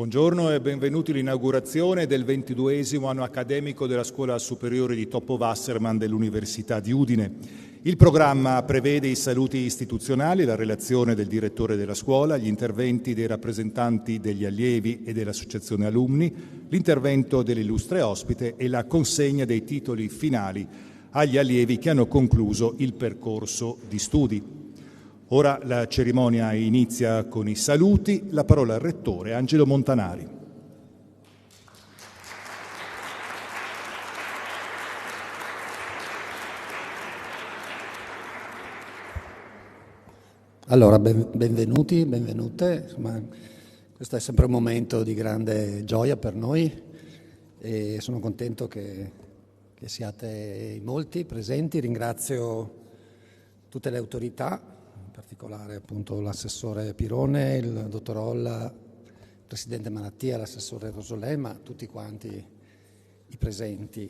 Buongiorno e benvenuti all'inaugurazione del 22esimo anno accademico della Scuola Superiore di Topo Wasserman dell'Università di Udine. Il programma prevede i saluti istituzionali, la relazione del direttore della scuola, gli interventi dei rappresentanti degli allievi e dell'associazione alunni, l'intervento dell'illustre ospite e la consegna dei titoli finali agli allievi che hanno concluso il percorso di studi. Ora la cerimonia inizia con i saluti. La parola al Rettore Angelo Montanari. Allora, benvenuti, benvenute. Insomma, questo è sempre un momento di grande gioia per noi e sono contento che siate in molti presenti. Ringrazio tutte le autorità, in particolare appunto l'assessore Pirone, il dottor Olla, il presidente Malattia, l'assessore Rosolè, ma tutti quanti i presenti.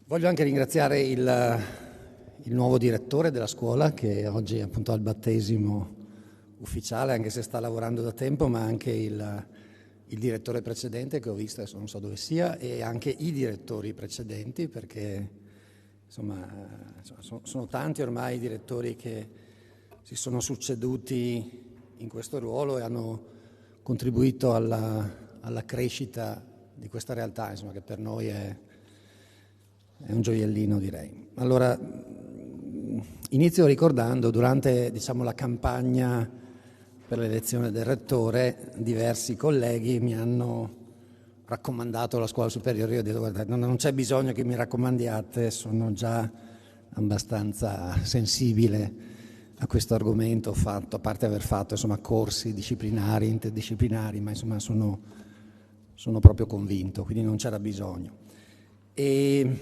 Voglio anche ringraziare il nuovo direttore della scuola, che oggi è appunto al battesimo ufficiale, anche se sta lavorando da tempo, ma anche il direttore precedente che ho visto, adesso non so dove sia, e anche i direttori precedenti, perché insomma sono tanti ormai i direttori che si sono succeduti in questo ruolo e hanno contribuito alla crescita di questa realtà, insomma, che per noi è un gioiellino, direi. Allora, inizio ricordando, durante la campagna per l'elezione del rettore, diversi colleghi mi hanno raccomandato la scuola superiore. Io ho detto: guardate, non c'è bisogno che mi raccomandiate, sono già abbastanza sensibile a questo argomento, a parte aver fatto corsi disciplinari, interdisciplinari, ma insomma sono proprio convinto, quindi non c'era bisogno. E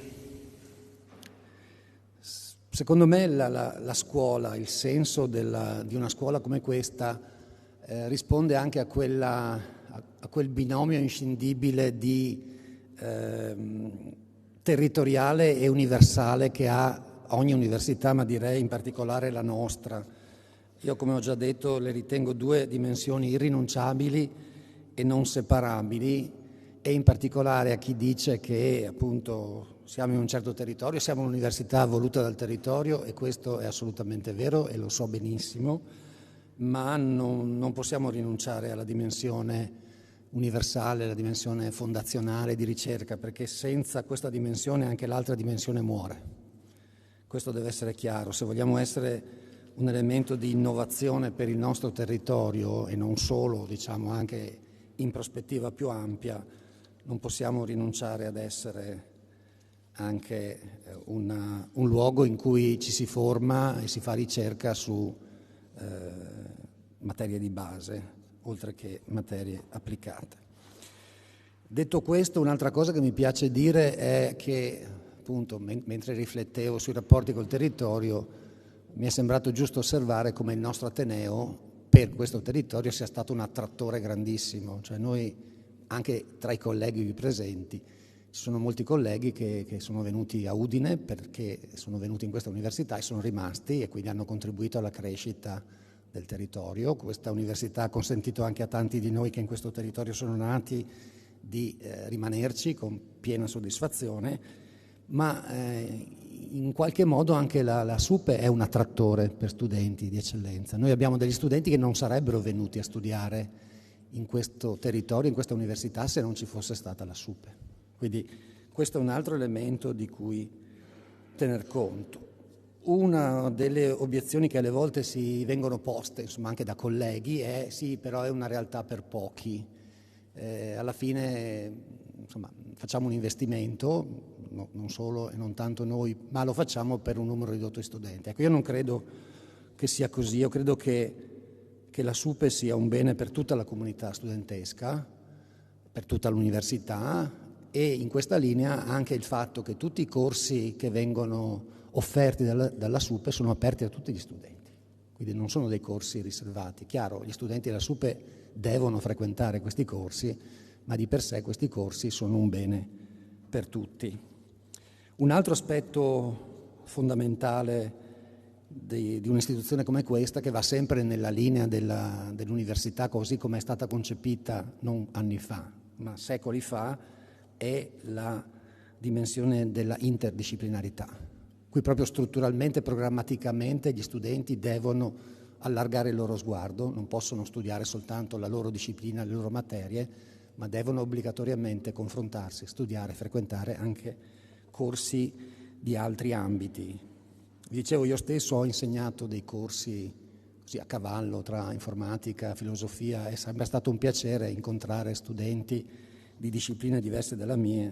secondo me la scuola, il senso di una scuola come questa risponde anche a quel binomio inscindibile di territoriale e universale che ha ogni università, ma direi in particolare la nostra. Io, come ho già detto, le ritengo due dimensioni irrinunciabili e non separabili, e in particolare a chi dice che appunto siamo in un certo territorio, siamo un'università voluta dal territorio, e questo è assolutamente vero e lo so benissimo, ma non possiamo rinunciare alla dimensione universale, alla dimensione fondazionale di ricerca, perché senza questa dimensione anche l'altra dimensione muore. Questo deve essere chiaro. Se vogliamo essere un elemento di innovazione per il nostro territorio, e non solo, anche in prospettiva più ampia, non possiamo rinunciare ad essere anche un luogo in cui ci si forma e si fa ricerca su materie di base, oltre che materie applicate. Detto questo, un'altra cosa che mi piace dire è che, appunto, mentre riflettevo sui rapporti col territorio, mi è sembrato giusto osservare come il nostro Ateneo per questo territorio sia stato un attrattore grandissimo. Cioè noi, anche tra i colleghi qui presenti, ci sono molti colleghi che sono venuti a Udine perché sono venuti in questa università e sono rimasti, e quindi hanno contribuito alla crescita del territorio. Questa università ha consentito anche a tanti di noi che in questo territorio sono nati di rimanerci con piena soddisfazione, ma in qualche modo anche la SUPE è un attrattore per studenti di eccellenza. Noi abbiamo degli studenti che non sarebbero venuti a studiare in questo territorio, in questa università, se non ci fosse stata la SUPE. Quindi questo è un altro elemento di cui tener conto. Una delle obiezioni che alle volte si vengono poste, anche da colleghi, è sì, però è una realtà per pochi. Alla fine, facciamo un investimento, non solo e non tanto noi, ma lo facciamo per un numero ridotto di studenti. Ecco, io non credo che sia così. Io credo che la SUPE sia un bene per tutta la comunità studentesca, per tutta l'università, e in questa linea anche il fatto che tutti i corsi che vengono offerti dalla SUPE sono aperti a tutti gli studenti, quindi non sono dei corsi riservati. Chiaro, gli studenti della SUPE devono frequentare questi corsi, ma di per sé questi corsi sono un bene per tutti. Un altro aspetto fondamentale di un'istituzione come questa, che va sempre nella linea dell'università così come è stata concepita non anni fa, ma secoli fa, è la dimensione della interdisciplinarità, qui proprio strutturalmente, programmaticamente gli studenti devono allargare il loro sguardo, non possono studiare soltanto la loro disciplina, le loro materie, ma devono obbligatoriamente confrontarsi, studiare, frequentare anche corsi di altri ambiti. Vi dicevo, io stesso ho insegnato dei corsi così a cavallo tra informatica, filosofia, è sempre stato un piacere incontrare studenti di discipline diverse dalla mia,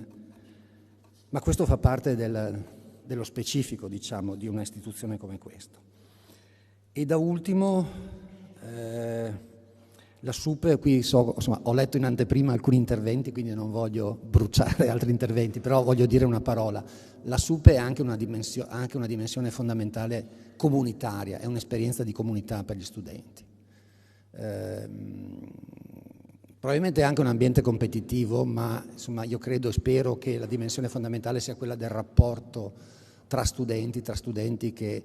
ma questo fa parte dello specifico, diciamo, di una istituzione come questa. E da ultimo, la SUPE, qui insomma, ho letto in anteprima alcuni interventi, quindi non voglio bruciare altri interventi, però voglio dire una parola. La SUPE è anche una dimensione fondamentale comunitaria, è un'esperienza di comunità per gli studenti. Probabilmente è anche un ambiente competitivo, ma insomma io credo e spero che la dimensione fondamentale sia quella del rapporto tra studenti che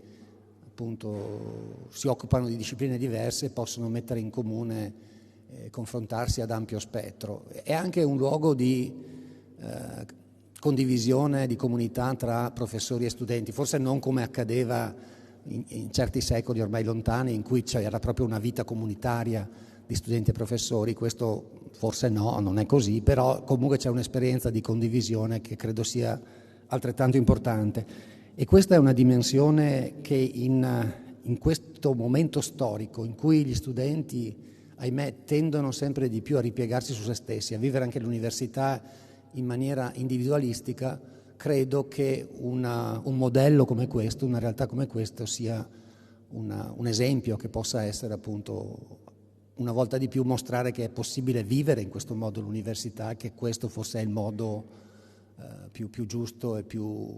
appunto si occupano di discipline diverse e possono mettere in comune, confrontarsi ad ampio spettro. È anche un luogo di condivisione, di comunità tra professori e studenti, forse non come accadeva in certi secoli ormai lontani, in cui c'era proprio una vita comunitaria di studenti e professori. Questo forse no, non è così, però comunque c'è un'esperienza di condivisione che credo sia altrettanto importante. E questa è una dimensione che in questo momento storico in cui gli studenti, ahimè, tendono sempre di più a ripiegarsi su se stessi, a vivere anche l'università in maniera individualistica, credo che un modello come questo, una realtà come questo sia un esempio che possa essere appunto una volta di più mostrare che è possibile vivere in questo modo l'università, che questo forse è il modo più giusto e più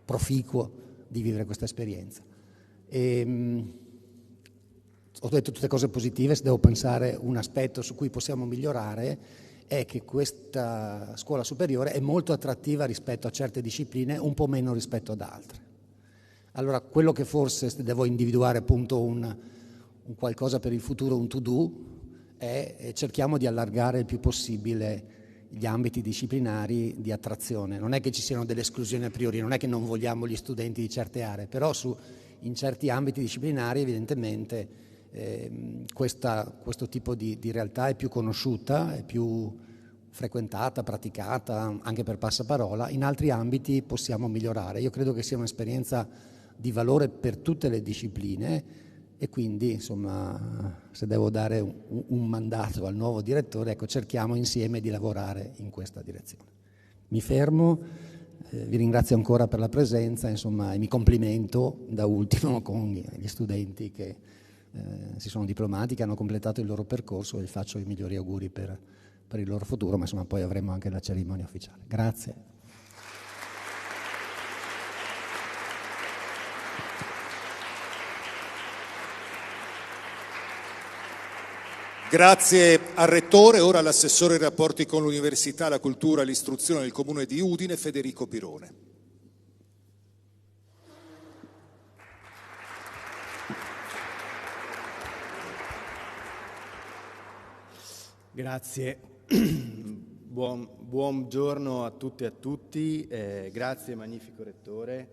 proficuo di vivere questa esperienza. Ho detto tutte cose positive, se devo pensare un aspetto su cui possiamo migliorare è che questa scuola superiore è molto attrattiva rispetto a certe discipline, un po' meno rispetto ad altre. Allora, quello che forse devo individuare appunto un qualcosa per il futuro, un to-do, è cerchiamo di allargare il più possibile gli ambiti disciplinari di attrazione. Non è che ci siano delle esclusioni a priori, non è che non vogliamo gli studenti di certe aree, però in certi ambiti disciplinari evidentemente questo tipo di realtà è più conosciuta, è più frequentata, praticata, anche per passaparola. In altri ambiti possiamo migliorare. Io credo che sia un'esperienza di valore per tutte le discipline e quindi, insomma, se devo dare un mandato al nuovo direttore, ecco, cerchiamo insieme di lavorare in questa direzione. Mi fermo, vi ringrazio ancora per la presenza, insomma, e mi complimento da ultimo con gli studenti che si sono diplomati, che hanno completato il loro percorso e vi faccio i migliori auguri per il loro futuro, ma insomma poi avremo anche la cerimonia ufficiale. Grazie. Grazie al Rettore. Ora l'assessore ai rapporti con l'Università, la Cultura e l'Istruzione del Comune di Udine, Federico Pirone. Grazie. Buongiorno a tutte e a tutti. Grazie magnifico Rettore.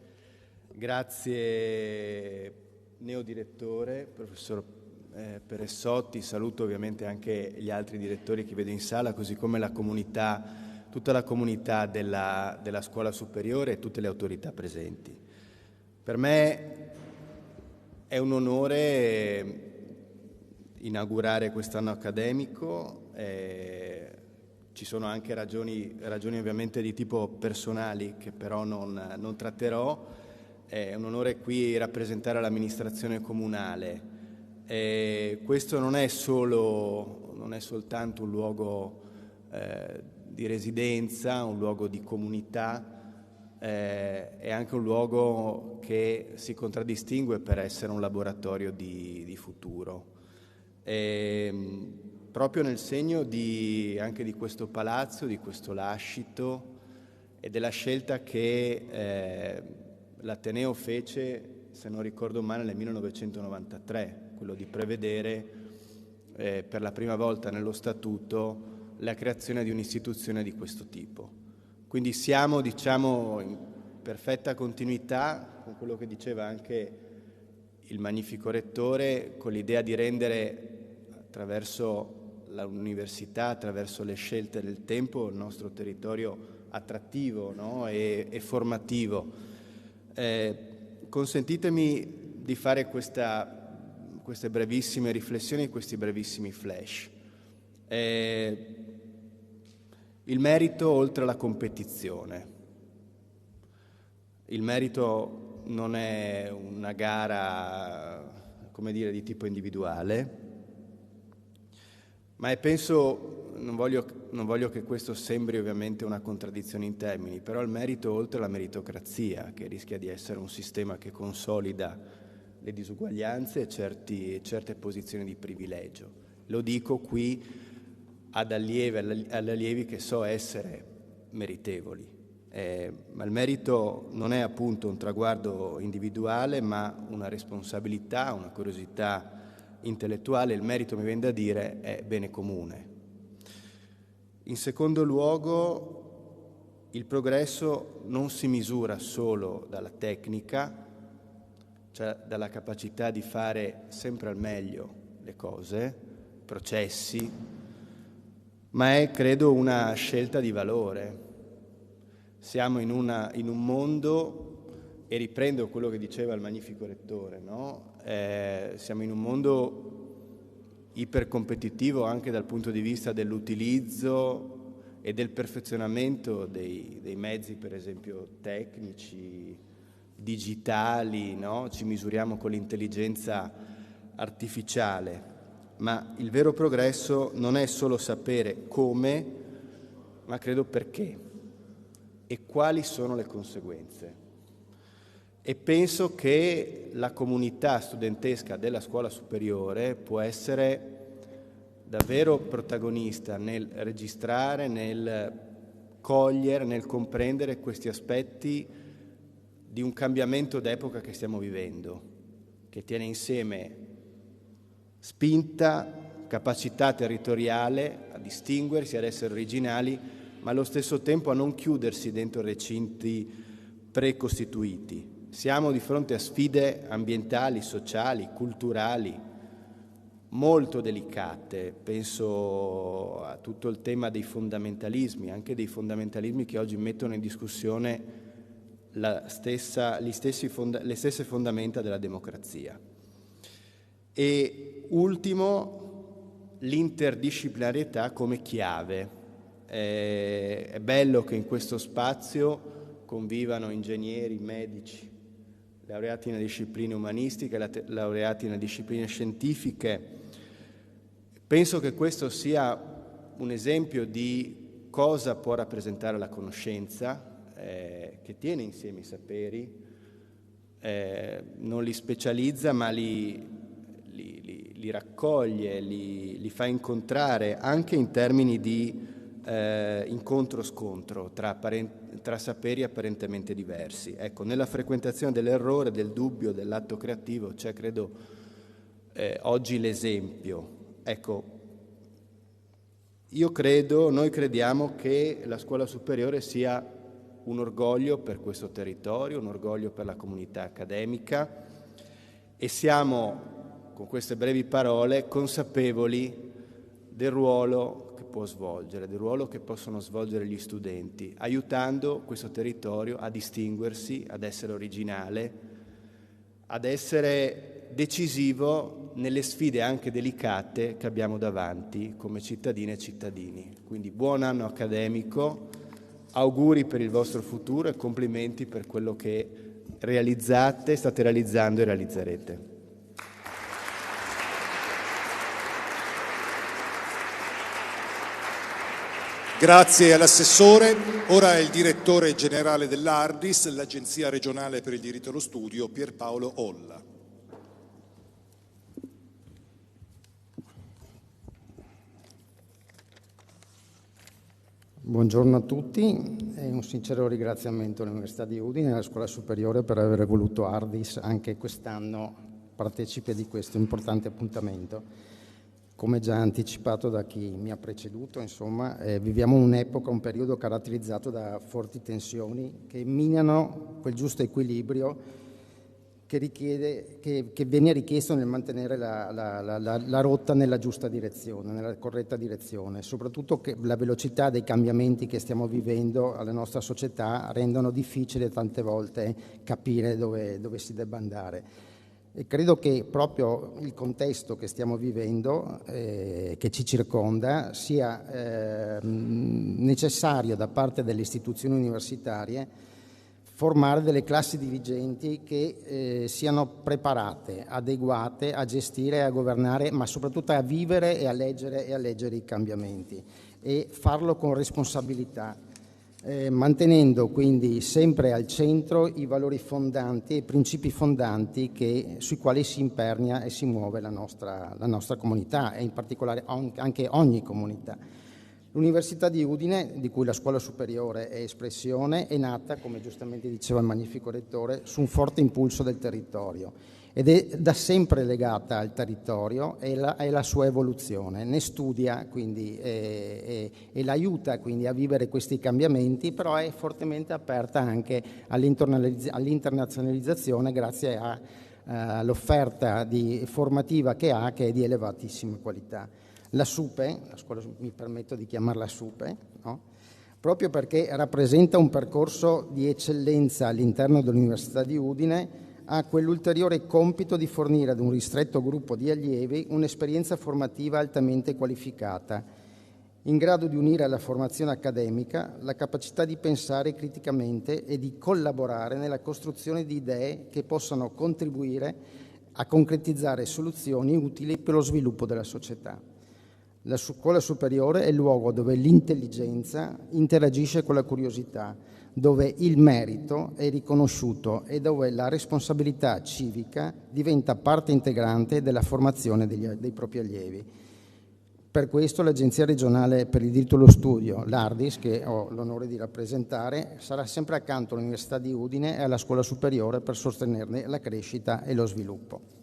Grazie neodirettore, professor Peressotti. Saluto ovviamente anche gli altri direttori che vedo in sala, così come la comunità, tutta la comunità della scuola superiore e tutte le autorità presenti. Per me è un onore inaugurare quest'anno accademico. Ci sono anche ragioni ovviamente di tipo personali che però non tratterò. È un onore qui rappresentare l'amministrazione comunale. Questo non è soltanto un luogo di residenza, un luogo di comunità, è anche un luogo che si contraddistingue per essere un laboratorio di futuro. Proprio nel segno anche di questo palazzo, di questo lascito e della scelta che l'Ateneo fece se non ricordo male, nel 1993, quello di prevedere per la prima volta nello Statuto la creazione di un'istituzione di questo tipo. Quindi siamo, diciamo, in perfetta continuità con quello che diceva anche il magnifico Rettore, con l'idea di rendere attraverso l'università, attraverso le scelte del tempo, il nostro territorio attrattivo, no? e formativo. Consentitemi di fare queste brevissime riflessioni, questi brevissimi flash. Il merito oltre la competizione. Il merito non è una gara, come dire, di tipo individuale, ma penso, non voglio che questo sembri ovviamente una contraddizione in termini, però il merito oltre la meritocrazia, che rischia di essere un sistema che consolida le disuguaglianze e certe posizioni di privilegio. Lo dico qui ad allievi che so essere meritevoli. Ma il merito non è appunto un traguardo individuale, ma una responsabilità, una curiosità intellettuale. Il merito, mi viene da dire, è bene comune. In secondo luogo, il progresso non si misura solo dalla tecnica, cioè dalla capacità di fare sempre al meglio le cose, processi, ma è, credo, una scelta di valore. Siamo in un mondo, e riprendo quello che diceva il magnifico Rettore, no? Siamo in un mondo ipercompetitivo anche dal punto di vista dell'utilizzo e del perfezionamento dei mezzi, per esempio tecnici, digitali, no? Ci misuriamo con l'intelligenza artificiale, ma il vero progresso non è solo sapere come, ma credo perché e quali sono le conseguenze. E penso che la comunità studentesca della scuola superiore può essere davvero protagonista nel registrare, nel cogliere, nel comprendere questi aspetti di un cambiamento d'epoca che stiamo vivendo, che tiene insieme spinta, capacità territoriale a distinguersi, ad essere originali, ma allo stesso tempo a non chiudersi dentro recinti precostituiti. Siamo di fronte a sfide ambientali, sociali, culturali, molto delicate. Penso a tutto il tema dei fondamentalismi, anche dei fondamentalismi che oggi mettono in discussione le stesse fondamenta della democrazia. E ultimo, l'interdisciplinarietà come chiave. È bello che in questo spazio convivano ingegneri, medici, laureati in discipline umanistiche, laureati in discipline scientifiche. Penso che questo sia un esempio di cosa può rappresentare la conoscenza, che tiene insieme i saperi, non li specializza ma li raccoglie, li fa incontrare anche in termini di incontro-scontro tra saperi apparentemente diversi. Ecco, nella frequentazione dell'errore, del dubbio, dell'atto creativo c'è, credo, oggi l'esempio. Ecco, noi crediamo che la scuola superiore sia un orgoglio per questo territorio, un orgoglio per la comunità accademica, e siamo, con queste brevi parole, consapevoli del ruolo che può svolgere, del ruolo che possono svolgere gli studenti, aiutando questo territorio a distinguersi, ad essere originale, ad essere decisivo nelle sfide anche delicate che abbiamo davanti come cittadine e cittadini. Quindi buon anno accademico, auguri per il vostro futuro e complimenti per quello che realizzate, state realizzando e realizzerete. Grazie all'assessore. Ora il direttore generale dell'Ardis, l'Agenzia regionale per il diritto allo studio, Pierpaolo Olla. Buongiorno a tutti e un sincero ringraziamento all'Università di Udine e alla Scuola Superiore per aver voluto Ardis anche quest'anno partecipe di questo importante appuntamento. Come già anticipato da chi mi ha preceduto, insomma, viviamo un'epoca, un periodo caratterizzato da forti tensioni che minano quel giusto equilibrio che viene richiesto nel mantenere la rotta nella giusta direzione, nella corretta direzione. Soprattutto che la velocità dei cambiamenti che stiamo vivendo alla nostra società rendono difficile tante volte capire dove si debba andare. E credo che proprio il contesto che stiamo vivendo, che ci circonda, sia necessario da parte delle istituzioni universitarie formare delle classi dirigenti che siano preparate, adeguate a gestire e a governare, ma soprattutto a vivere e a leggere i cambiamenti e farlo con responsabilità, mantenendo quindi sempre al centro i valori fondanti e i principi fondanti sui quali si impernia e si muove la nostra comunità e in particolare anche ogni comunità. L'Università di Udine, di cui la Scuola Superiore è espressione, è nata, come giustamente diceva il magnifico rettore, su un forte impulso del territorio ed è da sempre legata al territorio e alla sua evoluzione. Ne studia quindi e l'aiuta quindi a vivere questi cambiamenti, però è fortemente aperta anche all'internazionalizzazione grazie all'offerta formativa che è di elevatissima qualità. La SUPE, la scuola, mi permetto di chiamarla SUPE, no? Proprio perché rappresenta un percorso di eccellenza all'interno dell'Università di Udine, ha quell'ulteriore compito di fornire ad un ristretto gruppo di allievi un'esperienza formativa altamente qualificata, in grado di unire alla formazione accademica la capacità di pensare criticamente e di collaborare nella costruzione di idee che possano contribuire a concretizzare soluzioni utili per lo sviluppo della società. La scuola superiore è il luogo dove l'intelligenza interagisce con la curiosità, dove il merito è riconosciuto e dove la responsabilità civica diventa parte integrante della formazione dei propri allievi. Per questo l'Agenzia regionale per il diritto allo studio, l'Ardis, che ho l'onore di rappresentare, sarà sempre accanto all'Università di Udine e alla scuola superiore per sostenerne la crescita e lo sviluppo.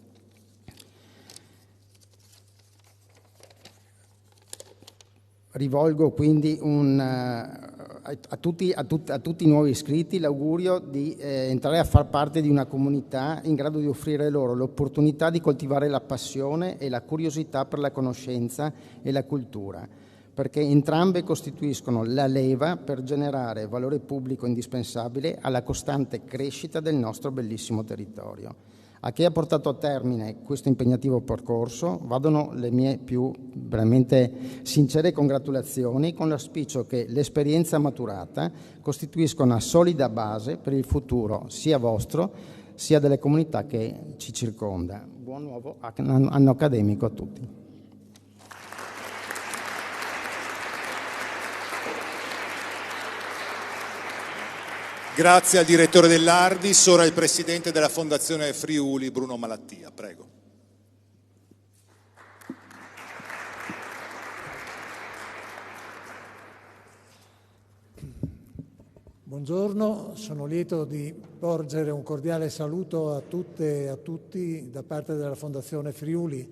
Rivolgo quindi a tutti i nuovi iscritti l'augurio di entrare a far parte di una comunità in grado di offrire loro l'opportunità di coltivare la passione e la curiosità per la conoscenza e la cultura, perché entrambe costituiscono la leva per generare valore pubblico indispensabile alla costante crescita del nostro bellissimo territorio. A chi ha portato a termine questo impegnativo percorso vadano le mie più veramente sincere congratulazioni, con l'auspicio che l'esperienza maturata costituisca una solida base per il futuro sia vostro sia delle comunità che ci circonda. Buon nuovo anno accademico a tutti. Grazie al direttore dell'Ardis, ora il presidente della Fondazione Friuli, Bruno Malattia. Prego. Buongiorno, sono lieto di porgere un cordiale saluto a tutte e a tutti da parte della Fondazione Friuli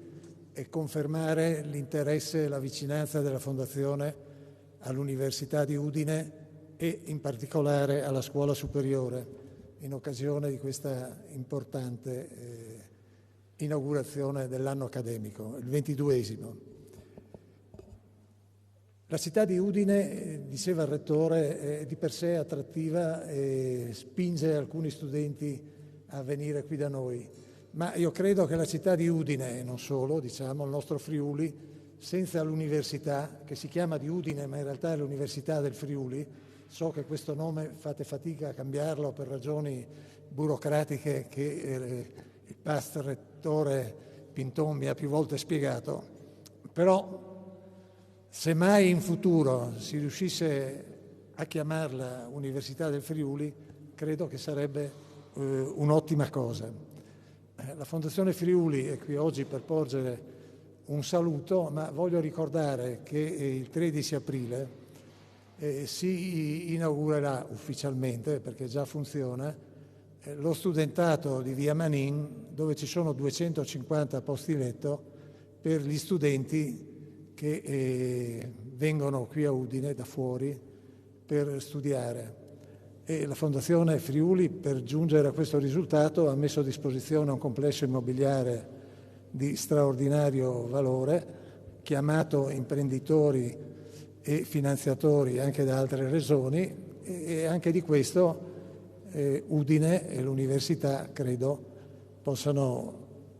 e confermare l'interesse e la vicinanza della Fondazione all'Università di Udine e in particolare alla Scuola Superiore in occasione di questa importante inaugurazione dell'anno accademico, il 22esimo. La città di Udine, diceva il Rettore, è di per sé attrattiva e spinge alcuni studenti a venire qui da noi, ma io credo che la città di Udine, e non solo, diciamo, il nostro Friuli, senza l'università, che si chiama di Udine ma in realtà è l'Università del Friuli, so che questo nome fate fatica a cambiarlo per ragioni burocratiche che il pastore Rettore Pinton mi ha più volte spiegato, però se mai in futuro si riuscisse a chiamarla Università del Friuli, credo che sarebbe un'ottima cosa. La Fondazione Friuli è qui oggi per porgere un saluto, ma voglio ricordare che il 13 aprile si inaugurerà ufficialmente, perché già funziona, lo studentato di Via Manin, dove ci sono 250 posti letto per gli studenti che vengono qui a Udine da fuori per studiare. E la Fondazione Friuli, per giungere a questo risultato, ha messo a disposizione un complesso immobiliare di straordinario valore, chiamato imprenditori e finanziatori anche da altre regioni, e anche di questo Udine e l'università credo possano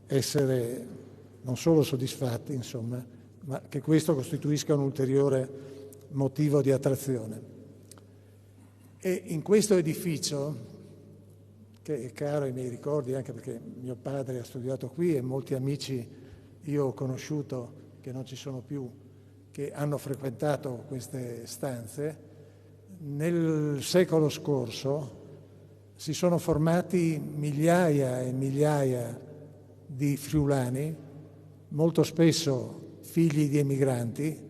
essere non solo soddisfatti, insomma, ma che questo costituisca un ulteriore motivo di attrazione. E in questo edificio, che è caro ai miei ricordi anche perché mio padre ha studiato qui e molti amici io ho conosciuto che non ci sono più, che hanno frequentato queste stanze, nel secolo scorso si sono formati migliaia e migliaia di friulani, molto spesso figli di emigranti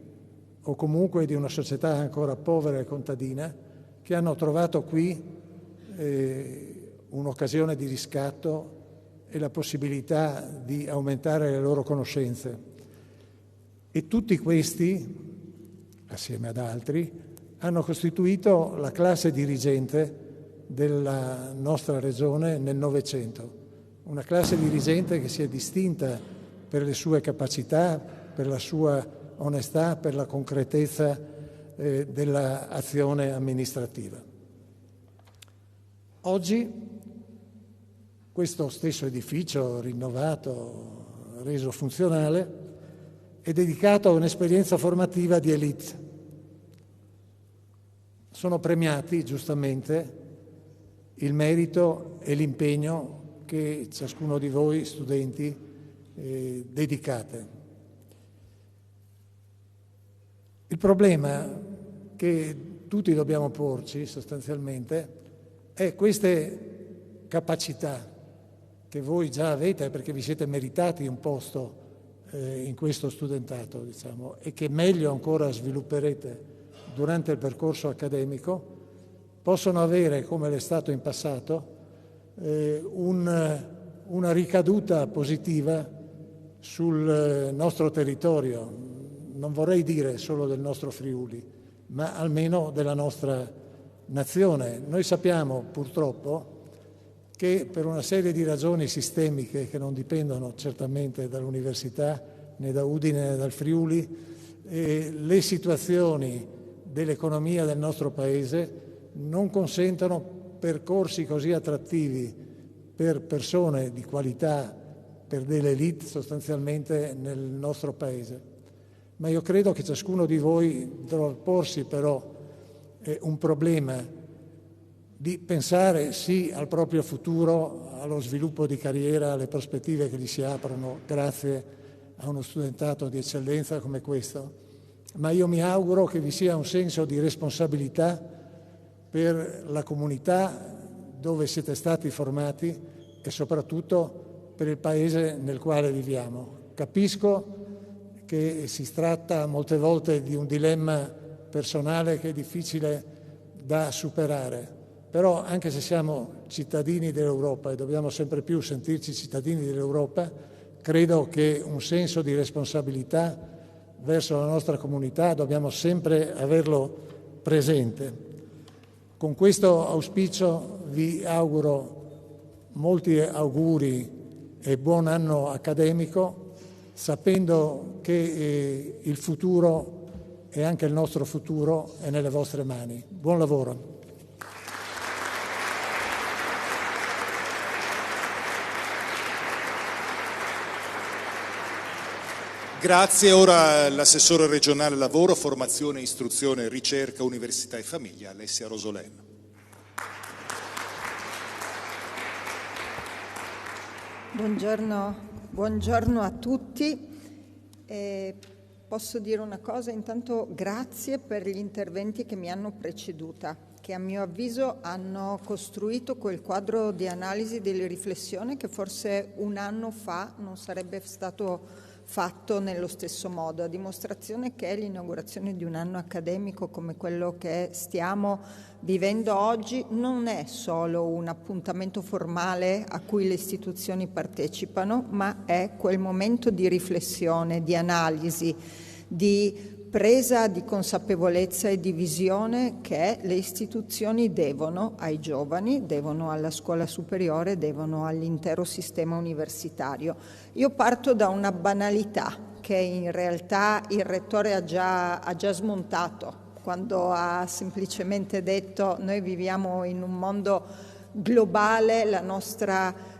o comunque di una società ancora povera e contadina, che hanno trovato qui un'occasione di riscatto e la possibilità di aumentare le loro conoscenze. E tutti questi, assieme ad altri, hanno costituito la classe dirigente della nostra regione nel Novecento. Una classe dirigente che si è distinta per le sue capacità, per la sua onestà, per la concretezza dell'azione amministrativa. Oggi questo stesso edificio rinnovato, reso funzionale, è dedicato a un'esperienza formativa di élite. Sono premiati giustamente il merito e l'impegno che ciascuno di voi studenti dedicate. Il problema che tutti dobbiamo porci sostanzialmente è queste capacità che voi già avete perché vi siete meritati un posto in questo studentato, diciamo, e che meglio ancora svilupperete durante il percorso accademico, possono avere, come l'è stato in passato, una ricaduta positiva sul nostro territorio. Non vorrei dire solo del nostro Friuli, ma almeno della nostra nazione. Noi sappiamo purtroppo che per una serie di ragioni sistemiche che non dipendono certamente dall'università, né da Udine né dal Friuli, le situazioni dell'economia del nostro Paese non consentono percorsi così attrattivi per persone di qualità, per delle elite sostanzialmente nel nostro Paese. Ma io credo che ciascuno di voi dovrà porsi però un problema di pensare sì al proprio futuro, allo sviluppo di carriera, alle prospettive che gli si aprono grazie a uno studentato di eccellenza come questo, ma io mi auguro che vi sia un senso di responsabilità per la comunità dove siete stati formati e soprattutto per il paese nel quale viviamo. Capisco che si tratta molte volte di un dilemma personale che è difficile da superare, però anche se siamo cittadini dell'Europa e dobbiamo sempre più sentirci cittadini dell'Europa, credo che un senso di responsabilità verso la nostra comunità dobbiamo sempre averlo presente. Con questo auspicio vi auguro molti auguri e buon anno accademico, sapendo che il futuro e anche il nostro futuro è nelle vostre mani. Buon lavoro. Grazie. Ora l'assessore regionale lavoro, formazione, istruzione, ricerca, università e famiglia, Alessia Rosolén. Buongiorno a tutti. Posso dire una cosa? Intanto grazie per gli interventi che mi hanno preceduta, che a mio avviso hanno costruito quel quadro di analisi delle riflessioni che forse un anno fa non sarebbe stato fatto nello stesso modo, a dimostrazione che l'inaugurazione di un anno accademico come quello che stiamo vivendo oggi non è solo un appuntamento formale a cui le istituzioni partecipano, ma è quel momento di riflessione, di analisi, di presa di consapevolezza e di visione che le istituzioni devono ai giovani, devono alla scuola superiore, devono all'intero sistema universitario. Io parto da una banalità che in realtà il Rettore ha già smontato quando ha semplicemente detto: noi viviamo in un mondo globale, la nostra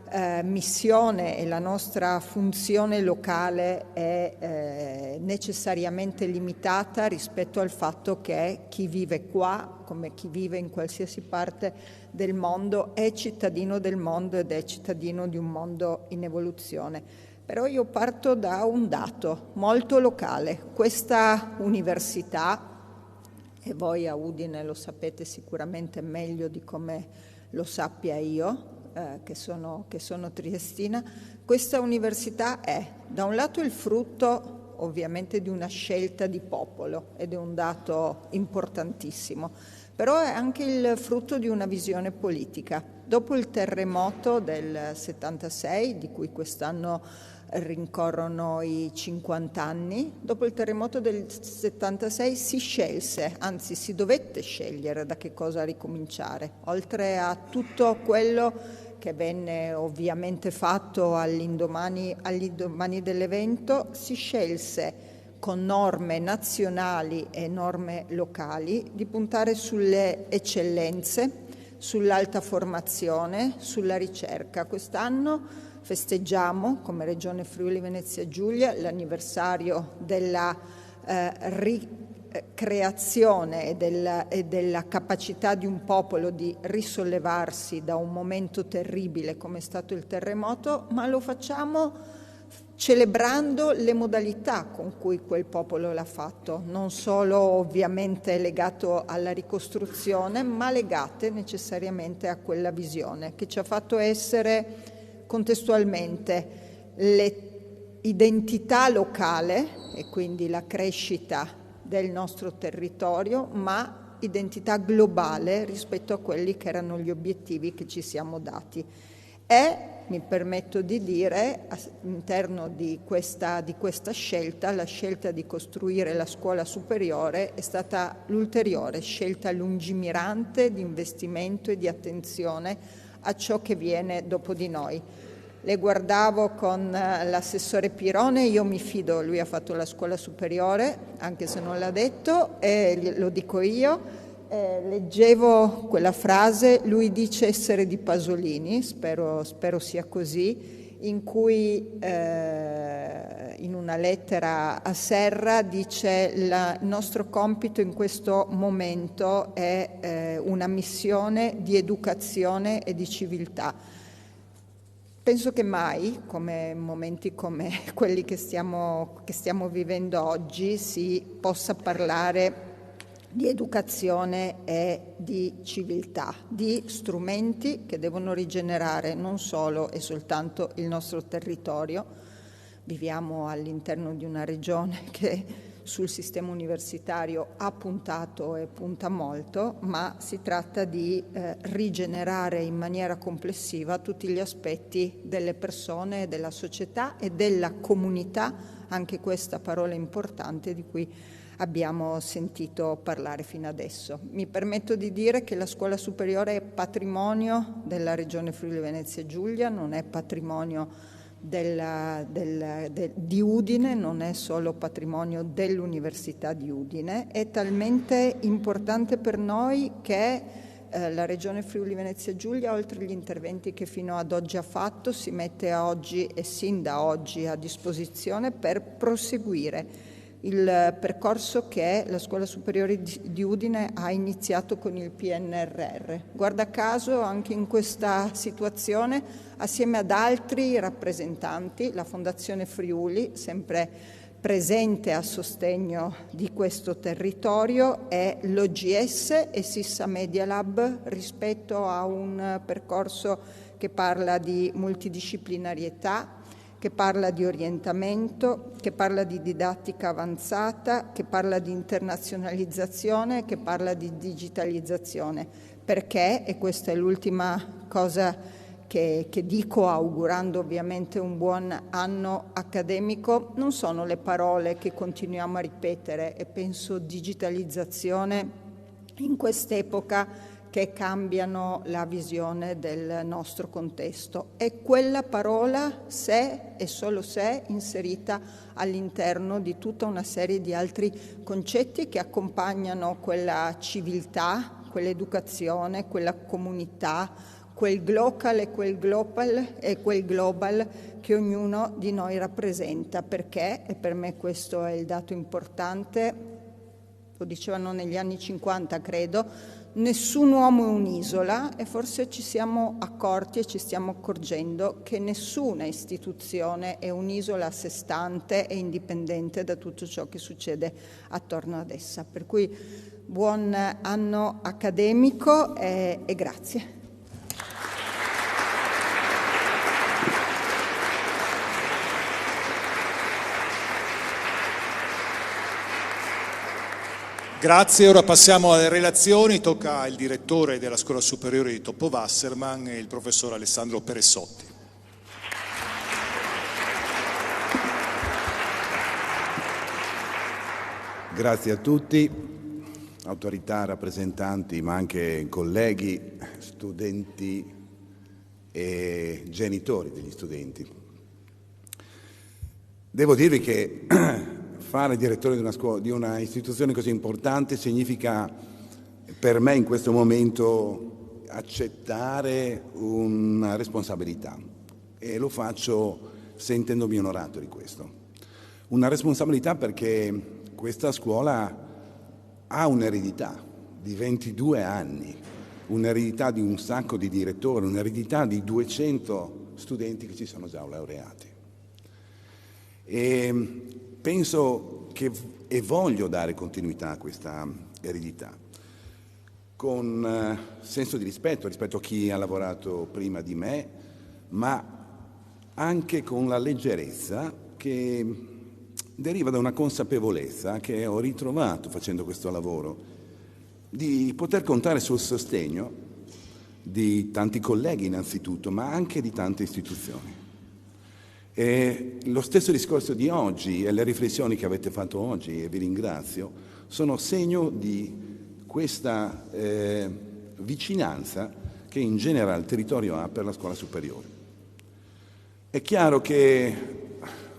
missione e la nostra funzione locale è necessariamente limitata rispetto al fatto che chi vive qua, come chi vive in qualsiasi parte del mondo, è cittadino del mondo ed è cittadino di un mondo in evoluzione. Però io parto da un dato molto locale. Questa università, e voi a Udine lo sapete sicuramente meglio di come lo sappia io, che sono triestina, questa università è da un lato il frutto ovviamente di una scelta di popolo ed è un dato importantissimo, però è anche il frutto di una visione politica. Dopo il terremoto del 76, di cui quest'anno rincorrono i 50 anni, dopo il terremoto del 76 si scelse, anzi si dovette scegliere da che cosa ricominciare, oltre a tutto quello che venne ovviamente fatto all'indomani dell'evento, si scelse con norme nazionali e norme locali di puntare sulle eccellenze, sull'alta formazione, sulla ricerca. Quest'anno festeggiamo come Regione Friuli Venezia Giulia l'anniversario della ricreazione e della capacità di un popolo di risollevarsi da un momento terribile come è stato il terremoto, ma lo facciamo celebrando le modalità con cui quel popolo l'ha fatto, non solo ovviamente legato alla ricostruzione, ma legate necessariamente a quella visione che ci ha fatto essere contestualmente l'identità locale e quindi la crescita del nostro territorio, ma identità globale rispetto a quelli che erano gli obiettivi che ci siamo dati. E mi permetto di dire, all'interno di questa scelta, la scelta di costruire la scuola superiore è stata l'ulteriore scelta lungimirante di investimento e di attenzione a ciò che viene dopo di noi. Le guardavo con l'assessore Pirone, io mi fido, lui ha fatto la scuola superiore, anche se non l'ha detto, e lo dico io. Leggevo quella frase, lui dice essere di Pasolini, spero sia così, in cui in una lettera a Serra dice: il nostro compito in questo momento è una missione di educazione e di civiltà. Penso che mai, come momenti come quelli che stiamo vivendo oggi, si possa parlare di educazione e di civiltà, di strumenti che devono rigenerare non solo e soltanto il nostro territorio. Viviamo all'interno di una regione che sul sistema universitario ha puntato e punta molto, ma si tratta di rigenerare in maniera complessiva tutti gli aspetti delle persone, della società e della comunità, anche questa parola importante di cui abbiamo sentito parlare fino adesso. Mi permetto di dire che la scuola superiore è patrimonio della Regione Friuli Venezia Giulia, non è patrimonio di Udine, non è solo patrimonio dell'Università di Udine, è talmente importante per noi che la Regione Friuli Venezia Giulia, oltre agli interventi che fino ad oggi ha fatto, si mette oggi e sin da oggi a disposizione per proseguire il percorso che la Scuola Superiore di Udine ha iniziato con il PNRR. Guarda caso, anche in questa situazione, assieme ad altri rappresentanti, la Fondazione Friuli, sempre presente a sostegno di questo territorio, è l'OGS e Sissa Media Lab rispetto a un percorso che parla di multidisciplinarietà, che parla di orientamento, che parla di didattica avanzata, che parla di internazionalizzazione, che parla di digitalizzazione. Perché, e questa è l'ultima cosa che dico, augurando ovviamente un buon anno accademico, non sono le parole che continuiamo a ripetere, e penso digitalizzazione in quest'epoca che cambiano la visione del nostro contesto. È quella parola, se e solo se, inserita all'interno di tutta una serie di altri concetti che accompagnano quella civiltà, quell'educazione, quella comunità, quel local e quel global che ognuno di noi rappresenta. Perché, e per me questo è il dato importante, lo dicevano negli anni 50 credo, nessun uomo è un'isola, e forse ci siamo accorti e ci stiamo accorgendo che nessuna istituzione è un'isola a sé stante e indipendente da tutto ciò che succede attorno ad essa. Per cui buon anno accademico e grazie. Grazie, ora passiamo alle relazioni. Tocca al direttore della Scuola Superiore di Toppo Wasserman, il professor Alessandro Peressotti. Grazie a tutti, autorità, rappresentanti, ma anche colleghi, studenti e genitori degli studenti. Devo dirvi che fare direttore di una istituzione così importante significa per me in questo momento accettare una responsabilità, e lo faccio sentendomi onorato di questo. Una responsabilità perché questa scuola ha un'eredità di 22 anni, un'eredità di un sacco di direttori, un'eredità di 200 studenti che si sono già laureati. E penso che e voglio dare continuità a questa eredità, con senso di rispetto a chi ha lavorato prima di me, ma anche con la leggerezza che deriva da una consapevolezza che ho ritrovato facendo questo lavoro, di poter contare sul sostegno di tanti colleghi innanzitutto, ma anche di tante istituzioni. E lo stesso discorso di oggi e le riflessioni che avete fatto oggi, e vi ringrazio, sono segno di questa vicinanza che in genere il territorio ha per la scuola superiore. È chiaro che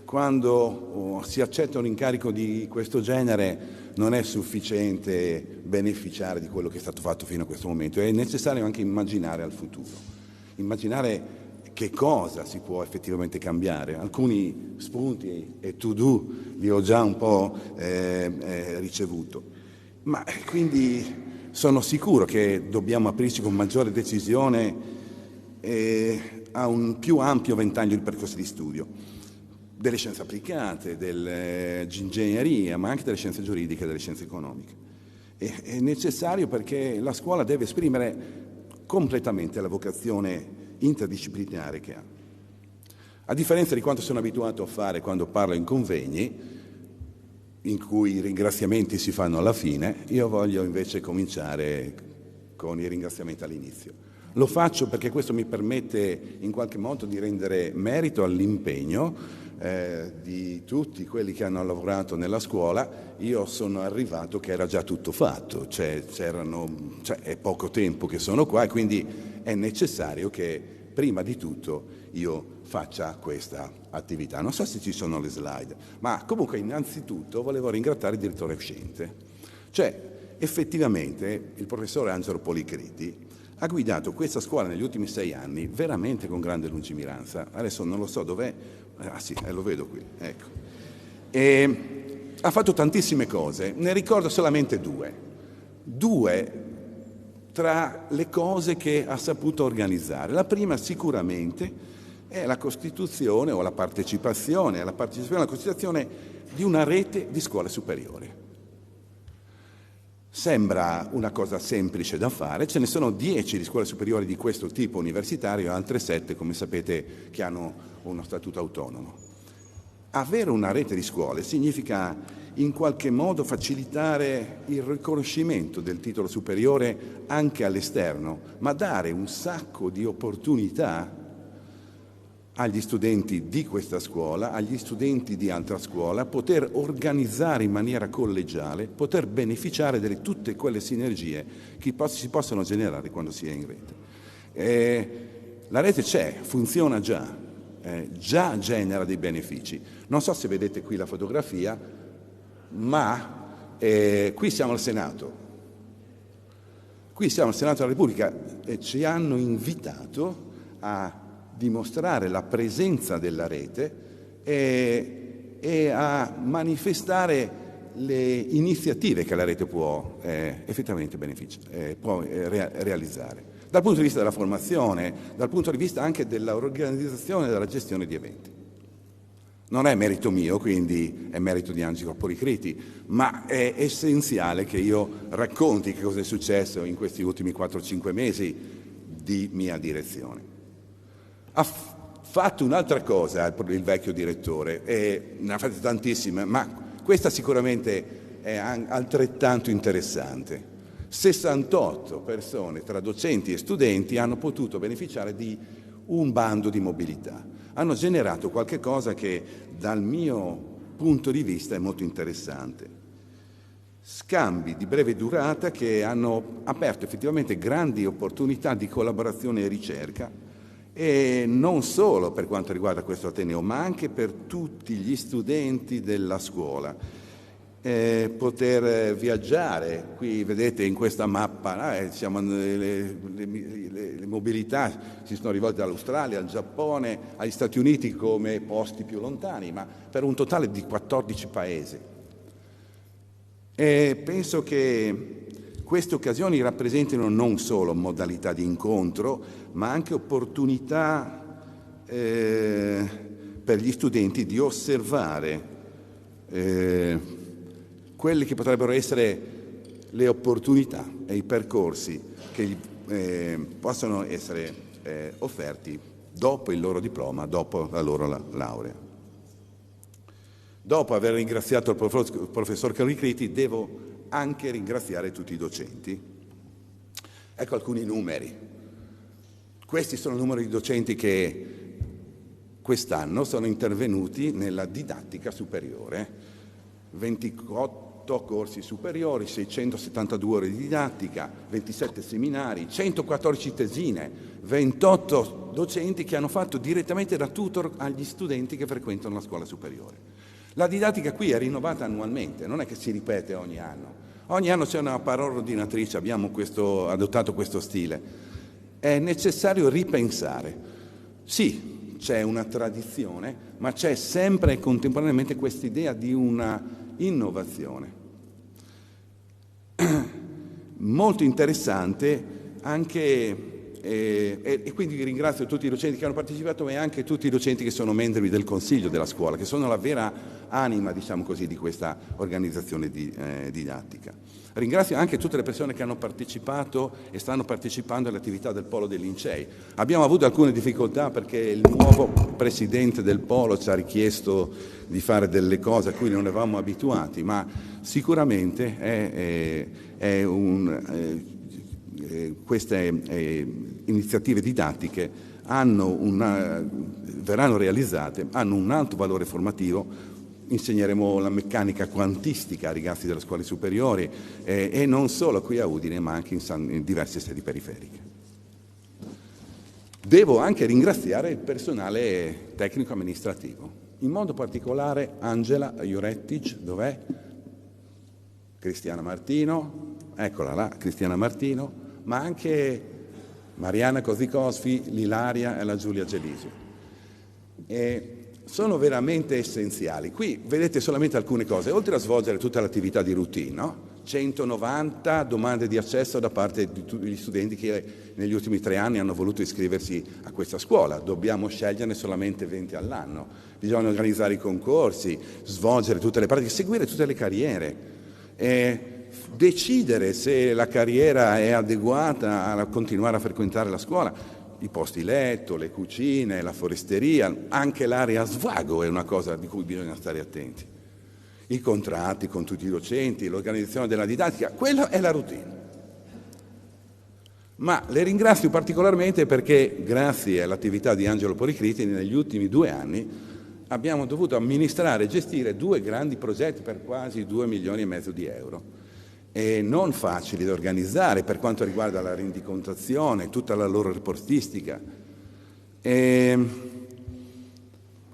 quando si accetta un incarico di questo genere non è sufficiente beneficiare di quello che è stato fatto fino a questo momento, è necessario anche immaginare al futuro, immaginare che cosa si può effettivamente cambiare. Alcuni spunti e to-do li ho già un po' ricevuto, ma quindi sono sicuro che dobbiamo aprirci con maggiore decisione a un più ampio ventaglio di percorsi di studio, delle scienze applicate, dell'ingegneria, ma anche delle scienze giuridiche e delle scienze economiche. È necessario perché la scuola deve esprimere completamente la vocazione interdisciplinare che ha. A differenza di quanto sono abituato a fare quando parlo in convegni, in cui i ringraziamenti si fanno alla fine, io voglio invece cominciare con i ringraziamenti all'inizio. Lo faccio perché questo mi permette in qualche modo di rendere merito all'impegno di tutti quelli che hanno lavorato nella scuola. Io sono arrivato che era già tutto fatto, è poco tempo che sono qua, e quindi è necessario che prima di tutto io faccia questa attività. Non so se ci sono le slide, ma comunque innanzitutto volevo ringraziare il direttore uscente. Effettivamente il professore Angelo Policreti ha guidato questa scuola negli ultimi 6 anni veramente con grande lungimiranza. Adesso non lo so dov'è, sì, lo vedo qui, ecco. E ha fatto tantissime cose, ne ricordo solamente due tra le cose che ha saputo organizzare. La prima sicuramente è la costituzione o la partecipazione alla costituzione di una rete di scuole superiori. Sembra una cosa semplice da fare, ce ne sono 10 di scuole superiori di questo tipo universitario, altre 7, come sapete, che hanno uno statuto autonomo. Avere una rete di scuole significa in qualche modo facilitare il riconoscimento del titolo superiore anche all'esterno, ma dare un sacco di opportunità agli studenti di questa scuola, agli studenti di altra scuola, poter organizzare in maniera collegiale, poter beneficiare di tutte quelle sinergie che si possono generare quando si è in rete. La rete c'è, funziona già genera dei benefici. Non so se vedete qui la fotografia, ma qui siamo al Senato. Qui siamo al Senato della Repubblica e ci hanno invitato a dimostrare la presenza della rete e a manifestare le iniziative che la rete può effettivamente realizzare. Dal punto di vista della formazione, dal punto di vista anche dell'organizzazione e della gestione di eventi. Non è merito mio, quindi è merito di Angelo Policriti, ma è essenziale che io racconti che cosa è successo in questi ultimi 4-5 mesi di mia direzione. Ha fatto un'altra cosa il vecchio direttore, e ne ha fatte tantissime, ma questa sicuramente è altrettanto interessante. 68 persone tra docenti e studenti hanno potuto beneficiare di un bando di mobilità. Hanno generato qualche cosa che dal mio punto di vista è molto interessante. Scambi di breve durata che hanno aperto effettivamente grandi opportunità di collaborazione e ricerca, e non solo per quanto riguarda questo Ateneo, ma anche per tutti gli studenti della scuola. Poter viaggiare, qui vedete in questa mappa, le mobilità si sono rivolte all'Australia, al Giappone, agli Stati Uniti come posti più lontani, ma per un totale di 14 paesi. E penso che queste occasioni rappresentino non solo modalità di incontro, ma anche opportunità per gli studenti di osservare quelle che potrebbero essere le opportunità e i percorsi che possono essere offerti dopo il loro diploma, dopo la loro laurea. Dopo aver ringraziato il professor Policriti, devo anche ringraziare tutti i docenti. Ecco alcuni numeri. Questi sono i numeri di docenti che quest'anno sono intervenuti nella didattica superiore. 28 corsi superiori, 672 ore di didattica, 27 seminari, 114 tesine, 28 docenti che hanno fatto direttamente da tutor agli studenti che frequentano la scuola superiore. La didattica qui è rinnovata annualmente, non è che si ripete ogni anno. Ogni anno c'è una parola ordinatrice, abbiamo adottato questo stile. È necessario ripensare. Sì, c'è una tradizione, ma c'è sempre contemporaneamente quest'idea di una innovazione. Molto interessante anche, e quindi ringrazio tutti i docenti che hanno partecipato e anche tutti i docenti che sono membri del consiglio della scuola, che sono la vera anima, diciamo così, di questa organizzazione didattica. Ringrazio anche tutte le persone che hanno partecipato e stanno partecipando alle attività del Polo dei Lincei. Abbiamo avuto alcune difficoltà perché il nuovo presidente del Polo ci ha richiesto di fare delle cose a cui non eravamo abituati, ma sicuramente queste iniziative didattiche verranno realizzate, hanno un alto valore formativo. Insegneremo la meccanica quantistica ai ragazzi delle scuole superiori e non solo qui a Udine, ma anche in diverse sedi periferiche. Devo anche ringraziare il personale tecnico amministrativo, in modo particolare Angela Jurettic, dov'è? Cristiana Martino, eccola là, Cristiana Martino, ma anche Mariana Cosicosfi, l'Ilaria e la Giulia Gelisio. Sono veramente essenziali. Qui vedete solamente alcune cose, oltre a svolgere tutta l'attività di routine, no? 190 domande di accesso da parte di tutti gli studenti che negli ultimi 3 anni hanno voluto iscriversi a questa scuola. Dobbiamo sceglierne solamente 20 all'anno. Bisogna organizzare i concorsi, svolgere tutte le pratiche, seguire tutte le carriere. decidere se la carriera è adeguata a continuare a frequentare la scuola, i posti letto, le cucine, la foresteria, anche l'area svago è una cosa di cui bisogna stare attenti. I contratti con tutti i docenti, l'organizzazione della didattica, quella è la routine. Ma le ringrazio particolarmente perché, grazie all'attività di Angelo Policritini, negli ultimi 2 anni abbiamo dovuto amministrare e gestire 2 grandi progetti per quasi 2,5 milioni di euro. E non facili da organizzare per quanto riguarda la rendicontazione, tutta la loro reportistica.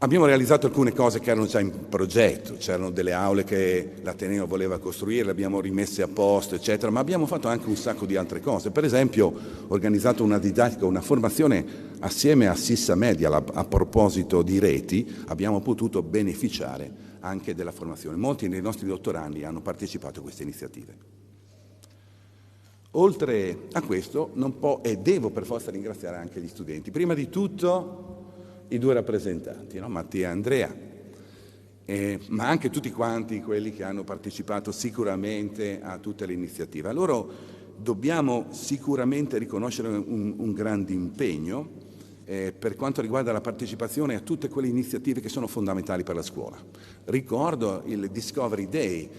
Abbiamo realizzato alcune cose che erano già in progetto, c'erano delle aule che l'Ateneo voleva costruire, le abbiamo rimesse a posto, eccetera, ma abbiamo fatto anche un sacco di altre cose. Per esempio, organizzato una didattica, una formazione assieme a Sissa Media a proposito di reti, abbiamo potuto beneficiare anche della formazione. Molti dei nostri dottorandi hanno partecipato a queste iniziative. Oltre a questo, non può e devo per forza ringraziare anche gli studenti. Prima di tutto i 2 rappresentanti, no? Mattia e Andrea, ma anche tutti quanti quelli che hanno partecipato sicuramente a tutte le iniziative. A loro dobbiamo sicuramente riconoscere un grande impegno per quanto riguarda la partecipazione a tutte quelle iniziative che sono fondamentali per la scuola. Ricordo il Discovery Day,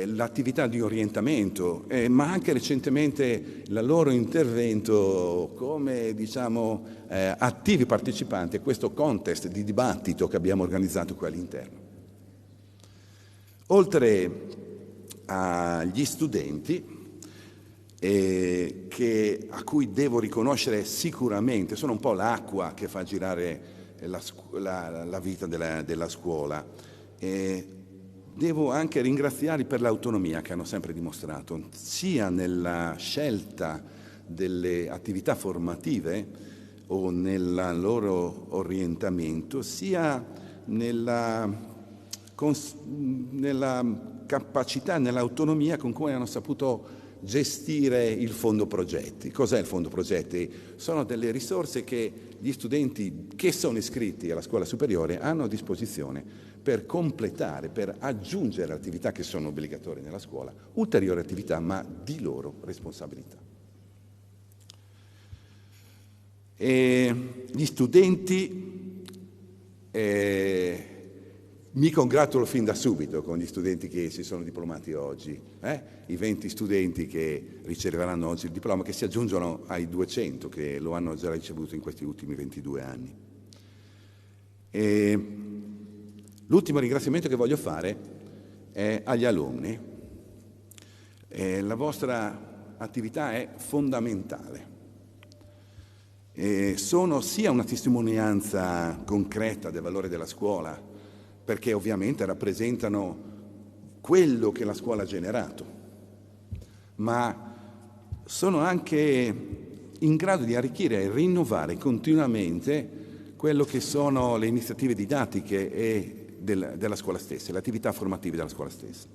l'attività di orientamento, ma anche recentemente il loro intervento come, attivi partecipanti a questo contest di dibattito che abbiamo organizzato qui all'interno. Oltre agli studenti, a cui devo riconoscere sicuramente, sono un po' l'acqua che fa girare la vita della scuola, devo anche ringraziarli per l'autonomia che hanno sempre dimostrato, sia nella scelta delle attività formative o nel loro orientamento, sia nella capacità, nell'autonomia con cui hanno saputo gestire il fondo progetti. Cos'è il fondo progetti? Sono delle risorse che gli studenti che sono iscritti alla scuola superiore hanno a disposizione per completare, per aggiungere attività che sono obbligatorie nella scuola, ulteriori attività ma di loro responsabilità. E gli studenti, mi congratulo fin da subito con gli studenti che si sono diplomati oggi, i 20 studenti che riceveranno oggi il diploma, che si aggiungono ai 200 che lo hanno già ricevuto in questi ultimi 22 anni. L'ultimo ringraziamento che voglio fare è agli alunni. La vostra attività è fondamentale. Sono sia una testimonianza concreta del valore della scuola, perché ovviamente rappresentano quello che la scuola ha generato, ma sono anche in grado di arricchire e rinnovare continuamente quello che sono le iniziative didattiche e della scuola stessa, le attività formative della scuola stessa.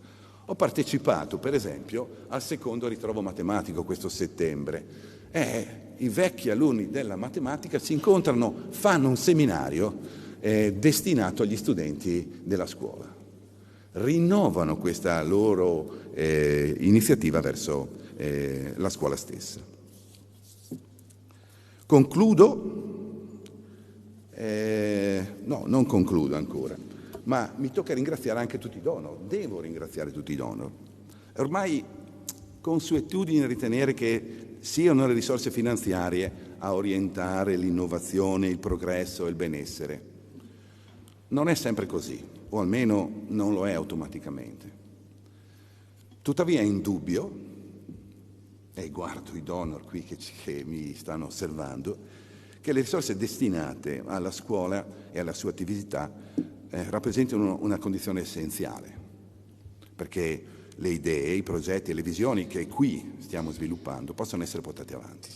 Ho partecipato, per esempio, al secondo ritrovo matematico questo settembre. I vecchi alunni della matematica si incontrano, fanno un seminario destinato agli studenti della scuola. Rinnovano questa loro iniziativa verso la scuola stessa. Concludo, no, non concludo ancora, ma mi tocca ringraziare anche tutti i donor, devo ringraziare tutti i donor. Ormai consuetudine ritenere che siano le risorse finanziarie a orientare l'innovazione, il progresso e il benessere. Non è sempre così, o almeno non lo è automaticamente. Tuttavia è indubbio, e guardo i donor qui che mi stanno osservando, che le risorse destinate alla scuola e alla sua attività rappresentano una condizione essenziale, perché le idee, i progetti e le visioni che qui stiamo sviluppando possono essere portate avanti.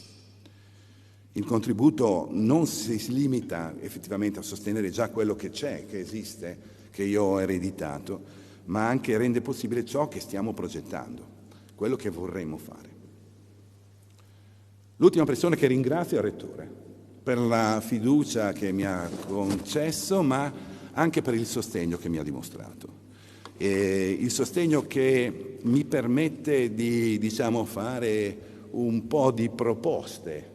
Il contributo non si limita effettivamente a sostenere già quello che c'è, che esiste, che io ho ereditato, ma anche rende possibile ciò che stiamo progettando, quello che vorremmo fare. L'ultima persona che ringrazio è il Rettore per la fiducia che mi ha concesso, ma anche per il sostegno che mi ha dimostrato. Il sostegno che mi permette di, diciamo, fare un po' di proposte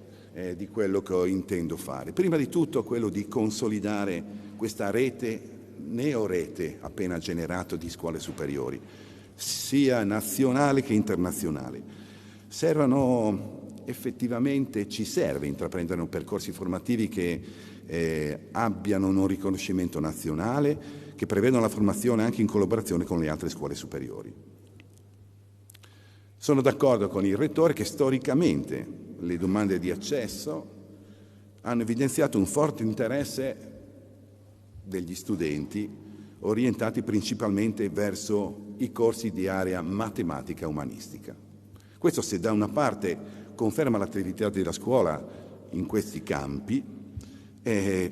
di quello che intendo fare. Prima di tutto quello di consolidare questa rete, neorete appena generato di scuole superiori, sia nazionale che internazionale. Ci serve intraprendere percorsi formativi che abbiano un riconoscimento nazionale, che prevedano la formazione anche in collaborazione con le altre scuole superiori. Sono d'accordo con il Rettore che storicamente le domande di accesso hanno evidenziato un forte interesse degli studenti orientati principalmente verso i corsi di area matematica e umanistica. Questo, se da una parte conferma l'attività della scuola in questi campi,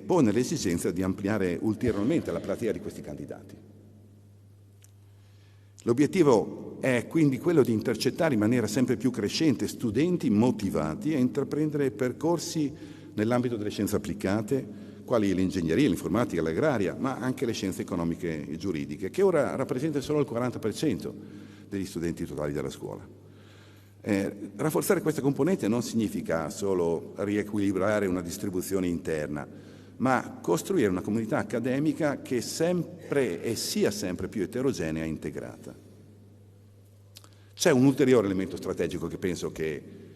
pone l'esigenza di ampliare ulteriormente la platea di questi candidati. L'obiettivo è quindi quello di intercettare in maniera sempre più crescente studenti motivati a intraprendere percorsi nell'ambito delle scienze applicate, quali l'ingegneria, l'informatica, l'agraria, ma anche le scienze economiche e giuridiche, che ora rappresentano solo il 40% degli studenti totali della scuola. Rafforzare questa componente non significa solo riequilibrare una distribuzione interna, ma costruire una comunità accademica che sia sempre più eterogenea e integrata. C'è un ulteriore elemento strategico che penso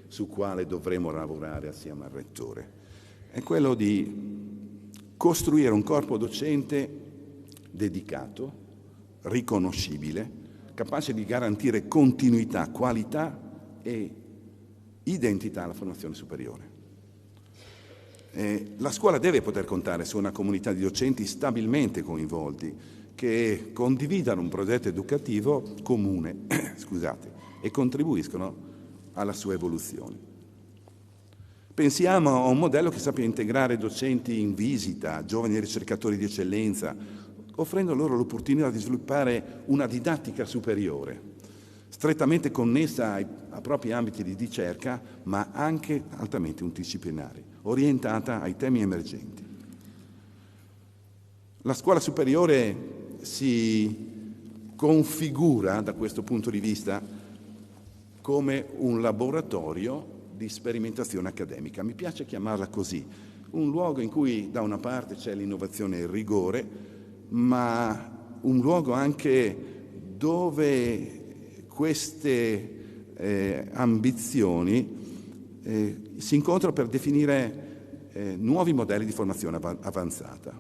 su quale dovremo lavorare assieme al Rettore. È quello di costruire un corpo docente dedicato, riconoscibile, capace di garantire continuità, qualità e identità alla formazione superiore. La scuola deve poter contare su una comunità di docenti stabilmente coinvolti che condividano un progetto educativo comune e contribuiscono alla sua evoluzione. Pensiamo a un modello che sappia integrare docenti in visita, giovani ricercatori di eccellenza, offrendo loro l'opportunità di sviluppare una didattica superiore, strettamente connessa ai propri ambiti di ricerca, ma anche altamente multidisciplinari, orientata ai temi emergenti. La scuola superiore si configura, da questo punto di vista, come un laboratorio di sperimentazione accademica. Mi piace chiamarla così, un luogo in cui da una parte c'è l'innovazione e il rigore, ma un luogo anche dove queste ambizioni si incontrano per definire nuovi modelli di formazione avanzata.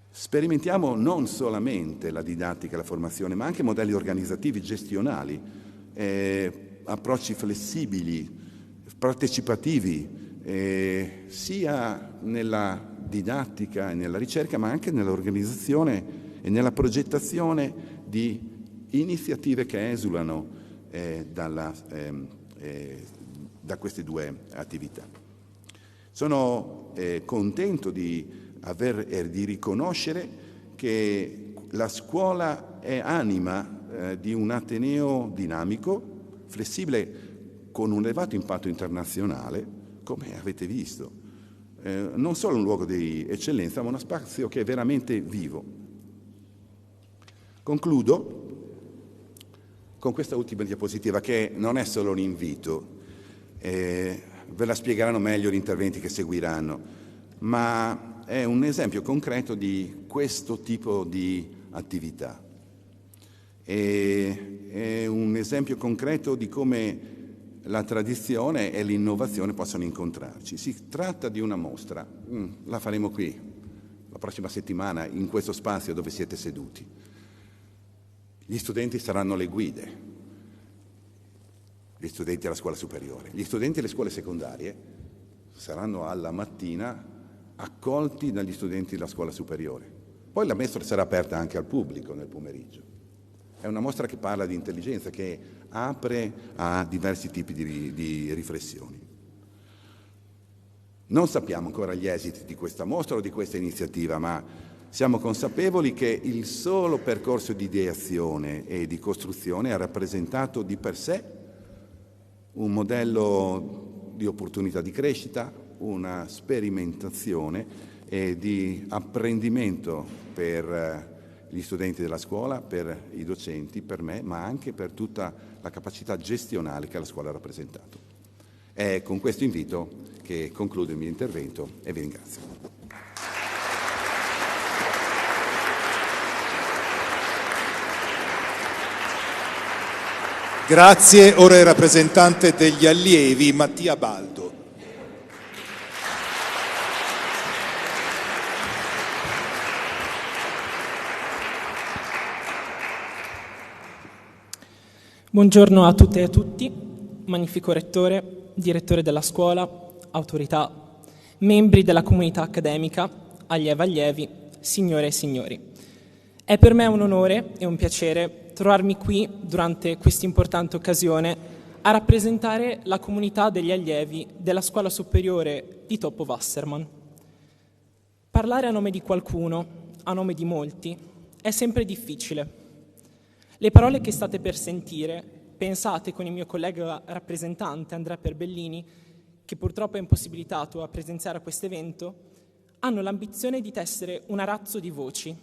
Sperimentiamo non solamente la didattica e la formazione, ma anche modelli organizzativi, gestionali, approcci flessibili, partecipativi, sia nella didattica e nella ricerca, ma anche nell'organizzazione e nella progettazione di iniziative che esulano da queste due attività. Sono contento di riconoscere che la scuola è anima di un ateneo dinamico, flessibile, con un elevato impatto internazionale, come avete visto. Non solo un luogo di eccellenza, ma uno spazio che è veramente vivo. Concludo con questa ultima diapositiva, che non è solo un invito, ve la spiegheranno meglio gli interventi che seguiranno, ma è un esempio concreto di questo tipo di attività. È un esempio concreto di come la tradizione e l'innovazione possono incontrarci. Si tratta di una mostra, la faremo qui, la prossima settimana, in questo spazio dove siete seduti. Gli studenti saranno le guide, gli studenti della scuola superiore. Gli studenti delle scuole secondarie saranno alla mattina accolti dagli studenti della scuola superiore. Poi la mostra sarà aperta anche al pubblico nel pomeriggio. È una mostra che parla di intelligenza, che apre a diversi tipi di riflessioni. Non sappiamo ancora gli esiti di questa mostra o di questa iniziativa, ma siamo consapevoli che il solo percorso di ideazione e di costruzione ha rappresentato di per sé un modello di opportunità di crescita, una sperimentazione e di apprendimento per gli studenti della scuola, per i docenti, per me, ma anche per tutta la capacità gestionale che la scuola ha rappresentato. È con questo invito che concludo il mio intervento e vi ringrazio. Grazie. Ora il rappresentante degli allievi, Mattia Baldo. Buongiorno a tutte e a tutti, magnifico rettore, direttore della scuola, autorità, membri della comunità accademica, allievi e allievi, signore e signori. È per me un onore e un piacere trovarmi qui durante questa importante occasione a rappresentare la comunità degli allievi della scuola superiore di Topo Wasserman. Parlare a nome di qualcuno, a nome di molti, è sempre difficile. Le parole che state per sentire, pensate con il mio collega rappresentante Andrea Perbellini, che purtroppo è impossibilitato a presenziare a questo evento, hanno l'ambizione di tessere un arazzo di voci,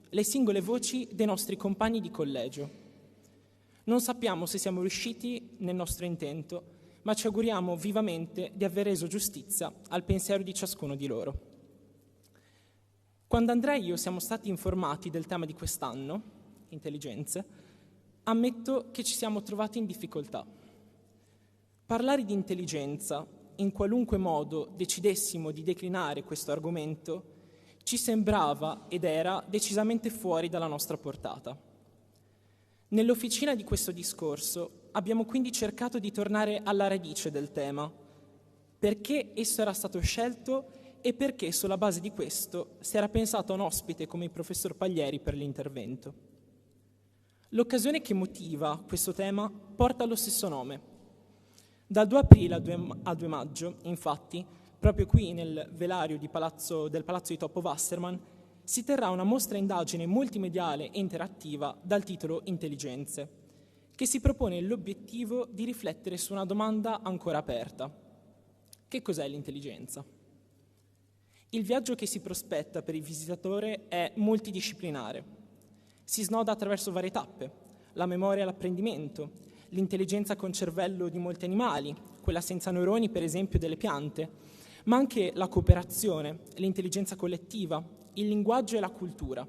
le singole voci dei nostri compagni di collegio. Non sappiamo se siamo riusciti nel nostro intento, ma ci auguriamo vivamente di aver reso giustizia al pensiero di ciascuno di loro. Quando Andrea e io siamo stati informati del tema di quest'anno, intelligenze, ammetto che ci siamo trovati in difficoltà. Parlare di intelligenza, in qualunque modo decidessimo di declinare questo argomento, ci sembrava ed era decisamente fuori dalla nostra portata. Nell'officina di questo discorso abbiamo quindi cercato di tornare alla radice del tema, perché esso era stato scelto e perché sulla base di questo si era pensato a un ospite come il professor Paglieri per l'intervento. L'occasione che motiva questo tema porta lo stesso nome. Dal 2 aprile al 2 maggio, infatti, proprio qui nel velario del Palazzo di Topo Wasserman, si terrà una mostra indagine multimediale e interattiva dal titolo Intelligenze, che si propone l'obiettivo di riflettere su una domanda ancora aperta. Che cos'è l'intelligenza? Il viaggio che si prospetta per il visitatore è multidisciplinare. Si snoda attraverso varie tappe, la memoria e l'apprendimento, l'intelligenza con cervello di molti animali, quella senza neuroni per esempio delle piante, ma anche la cooperazione, l'intelligenza collettiva, il linguaggio e la cultura.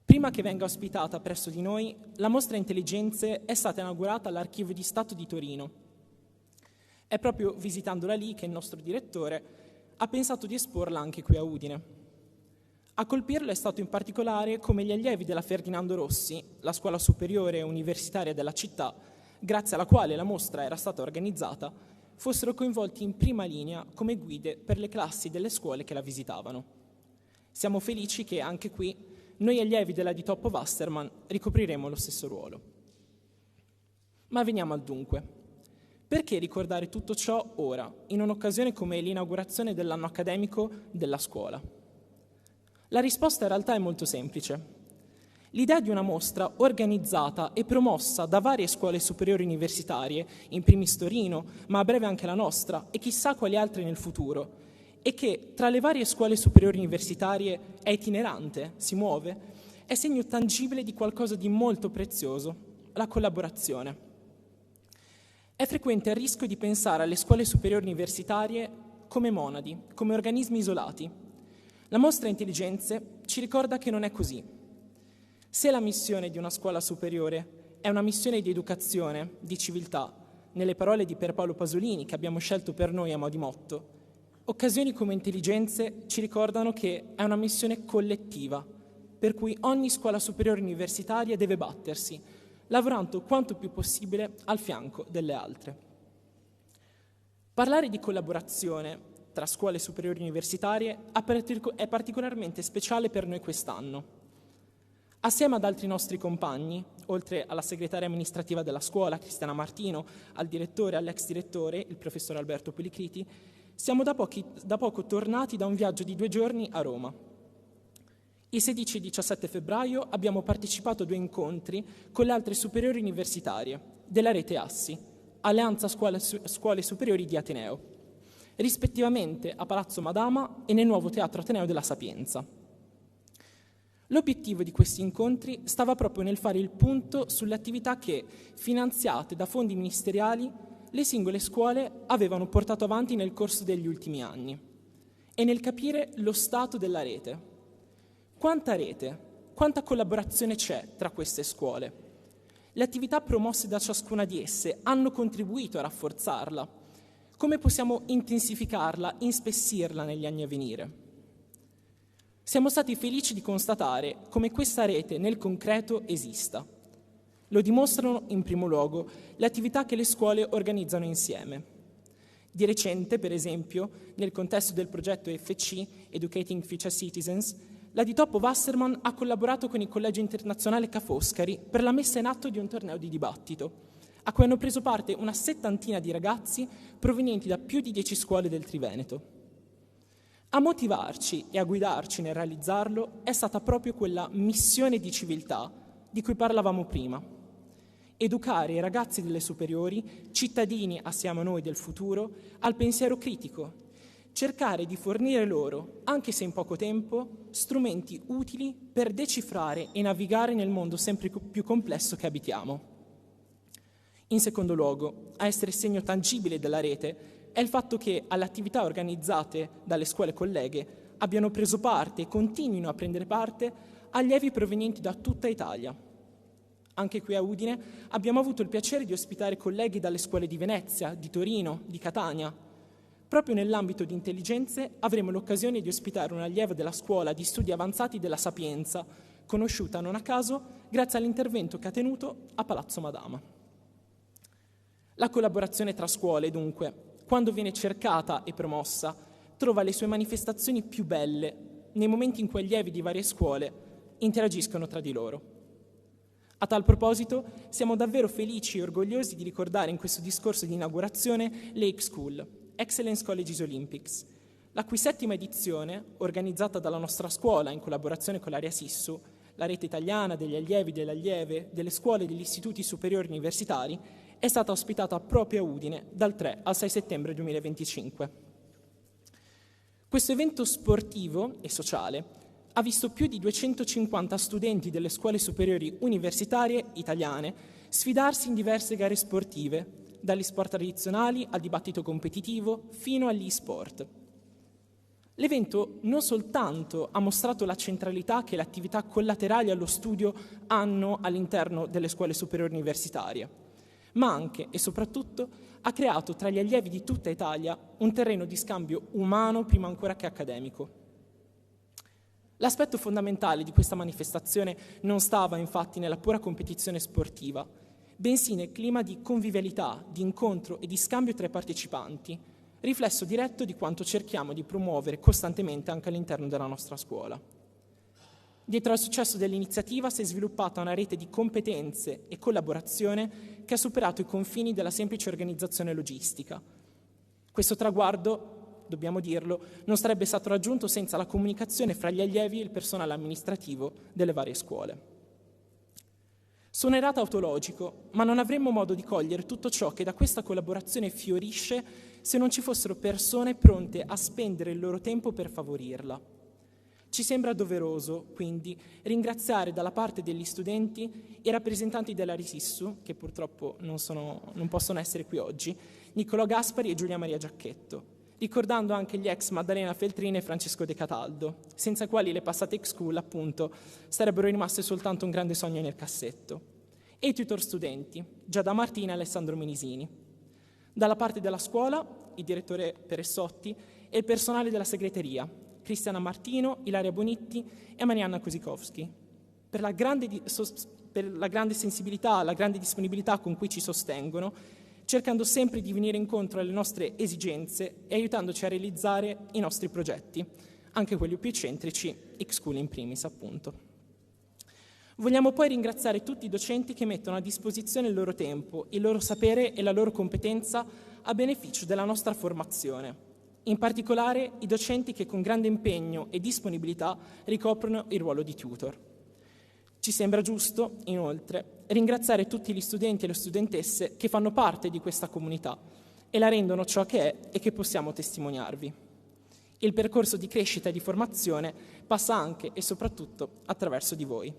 Prima che venga ospitata presso di noi, la mostra Intelligenze è stata inaugurata all'Archivio di Stato di Torino. È proprio visitandola lì che il nostro direttore ha pensato di esporla anche qui a Udine. A colpirlo è stato in particolare come gli allievi della Ferdinando Rossi, la scuola superiore universitaria della città, grazie alla quale la mostra era stata organizzata, fossero coinvolti in prima linea come guide per le classi delle scuole che la visitavano. Siamo felici che anche qui noi allievi della di Topo Wasserman ricopriremo lo stesso ruolo. Ma veniamo al dunque. Perché ricordare tutto ciò ora, in un'occasione come l'inaugurazione dell'anno accademico della scuola? La risposta in realtà è molto semplice. L'idea di una mostra organizzata e promossa da varie scuole superiori universitarie, in primis Torino, ma a breve anche la nostra, e chissà quali altre nel futuro, e che tra le varie scuole superiori universitarie è itinerante, si muove, è segno tangibile di qualcosa di molto prezioso, la collaborazione. È frequente il rischio di pensare alle scuole superiori universitarie come monadi, come organismi isolati. La mostra Intelligenze ci ricorda che non è così. Se la missione di una scuola superiore è una missione di educazione, di civiltà, nelle parole di Pierpaolo Pasolini che abbiamo scelto per noi a mo' di motto, occasioni come Intelligenze ci ricordano che è una missione collettiva, per cui ogni scuola superiore universitaria deve battersi, lavorando quanto più possibile al fianco delle altre. Parlare di collaborazione tra scuole superiori universitarie è particolarmente speciale per noi quest'anno. Assieme ad altri nostri compagni, oltre alla segretaria amministrativa della scuola, Cristiana Martino, al direttore e all'ex direttore, il professor Alberto Policriti, siamo da poco tornati da un viaggio di 2 giorni a Roma. Il 16 e 17 febbraio abbiamo partecipato a 2 incontri con le altre superiori universitarie della rete ASSI, Alleanza Scuole Superiori di Ateneo, rispettivamente a Palazzo Madama e nel nuovo Teatro Ateneo della Sapienza. L'obiettivo di questi incontri stava proprio nel fare il punto sulle attività che, finanziate da fondi ministeriali, le singole scuole avevano portato avanti nel corso degli ultimi anni e nel capire lo stato della rete. Quanta rete, quanta collaborazione c'è tra queste scuole? Le attività promosse da ciascuna di esse hanno contribuito a rafforzarla. Come possiamo intensificarla, inspessirla negli anni a venire? Siamo stati felici di constatare come questa rete nel concreto esista. Lo dimostrano in primo luogo le attività che le scuole organizzano insieme. Di recente, per esempio, nel contesto del progetto FC, Educating Future Citizens, la di Topo Wasserman ha collaborato con il Collegio Internazionale Ca' Foscari per la messa in atto di un torneo di dibattito, a cui hanno preso parte una 70 di ragazzi provenienti da più di 10 scuole del Triveneto. A motivarci e a guidarci nel realizzarlo è stata proprio quella missione di civiltà di cui parlavamo prima. Educare i ragazzi delle superiori, cittadini assieme a noi del futuro, al pensiero critico, cercare di fornire loro, anche se in poco tempo, strumenti utili per decifrare e navigare nel mondo sempre più complesso che abitiamo. In secondo luogo, a essere segno tangibile della rete è il fatto che alle attività organizzate dalle scuole colleghe abbiano preso parte e continuino a prendere parte allievi provenienti da tutta Italia. Anche qui a Udine abbiamo avuto il piacere di ospitare colleghi dalle scuole di Venezia, di Torino, di Catania. Proprio nell'ambito di intelligenze avremo l'occasione di ospitare un'allieva della scuola di studi avanzati della Sapienza, conosciuta non a caso grazie all'intervento che ha tenuto a Palazzo Madama. La collaborazione tra scuole, dunque, quando viene cercata e promossa, trova le sue manifestazioni più belle nei momenti in cui allievi di varie scuole interagiscono tra di loro. A tal proposito, siamo davvero felici e orgogliosi di ricordare in questo discorso di inaugurazione l'Ake School, Excellence Colleges Olympics, la cui 7ª edizione, organizzata dalla nostra scuola in collaborazione con l'Area Sissu, la rete italiana degli allievi, delle allieve, delle scuole e degli istituti superiori universitari, è stata ospitata proprio a Udine dal 3 al 6 settembre 2025. Questo evento sportivo e sociale ha visto più di 250 studenti delle scuole superiori universitarie italiane sfidarsi in diverse gare sportive, dagli sport tradizionali al dibattito competitivo fino agli e-sport. L'evento non soltanto ha mostrato la centralità che le attività collaterali allo studio hanno all'interno delle scuole superiori universitarie, ma anche e soprattutto ha creato tra gli allievi di tutta Italia un terreno di scambio umano prima ancora che accademico. L'aspetto fondamentale di questa manifestazione non stava infatti nella pura competizione sportiva, bensì nel clima di convivialità, di incontro e di scambio tra i partecipanti, riflesso diretto di quanto cerchiamo di promuovere costantemente anche all'interno della nostra scuola. Dietro al successo dell'iniziativa si è sviluppata una rete di competenze e collaborazione che ha superato i confini della semplice organizzazione logistica. Questo traguardo, dobbiamo dirlo, non sarebbe stato raggiunto senza la comunicazione fra gli allievi e il personale amministrativo delle varie scuole. Suonerà tautologico, ma non avremmo modo di cogliere tutto ciò che da questa collaborazione fiorisce se non ci fossero persone pronte a spendere il loro tempo per favorirla. Ci sembra doveroso, quindi, ringraziare dalla parte degli studenti i rappresentanti della Risissu, che purtroppo non possono essere qui oggi, Niccolò Gaspari e Giulia Maria Giacchetto, ricordando anche gli ex Maddalena Feltrini e Francesco De Cataldo, senza i quali le passate X School, appunto, sarebbero rimaste soltanto un grande sogno nel cassetto. E i tutor studenti, Giada Martina e Alessandro Menisini. Dalla parte della scuola, il direttore Peressotti e il personale della segreteria, Cristiana Martino, Ilaria Bonitti e Marianna Kosikowski, per la grande sensibilità, la grande disponibilità con cui ci sostengono, cercando sempre di venire incontro alle nostre esigenze e aiutandoci a realizzare i nostri progetti, anche quelli più eccentrici, X School in primis, appunto. Vogliamo poi ringraziare tutti i docenti che mettono a disposizione il loro tempo, il loro sapere e la loro competenza a beneficio della nostra formazione. In particolare i docenti che con grande impegno e disponibilità ricoprono il ruolo di tutor. Ci sembra giusto, inoltre, ringraziare tutti gli studenti e le studentesse che fanno parte di questa comunità e la rendono ciò che è e che possiamo testimoniarvi. Il percorso di crescita e di formazione passa anche e soprattutto attraverso di voi.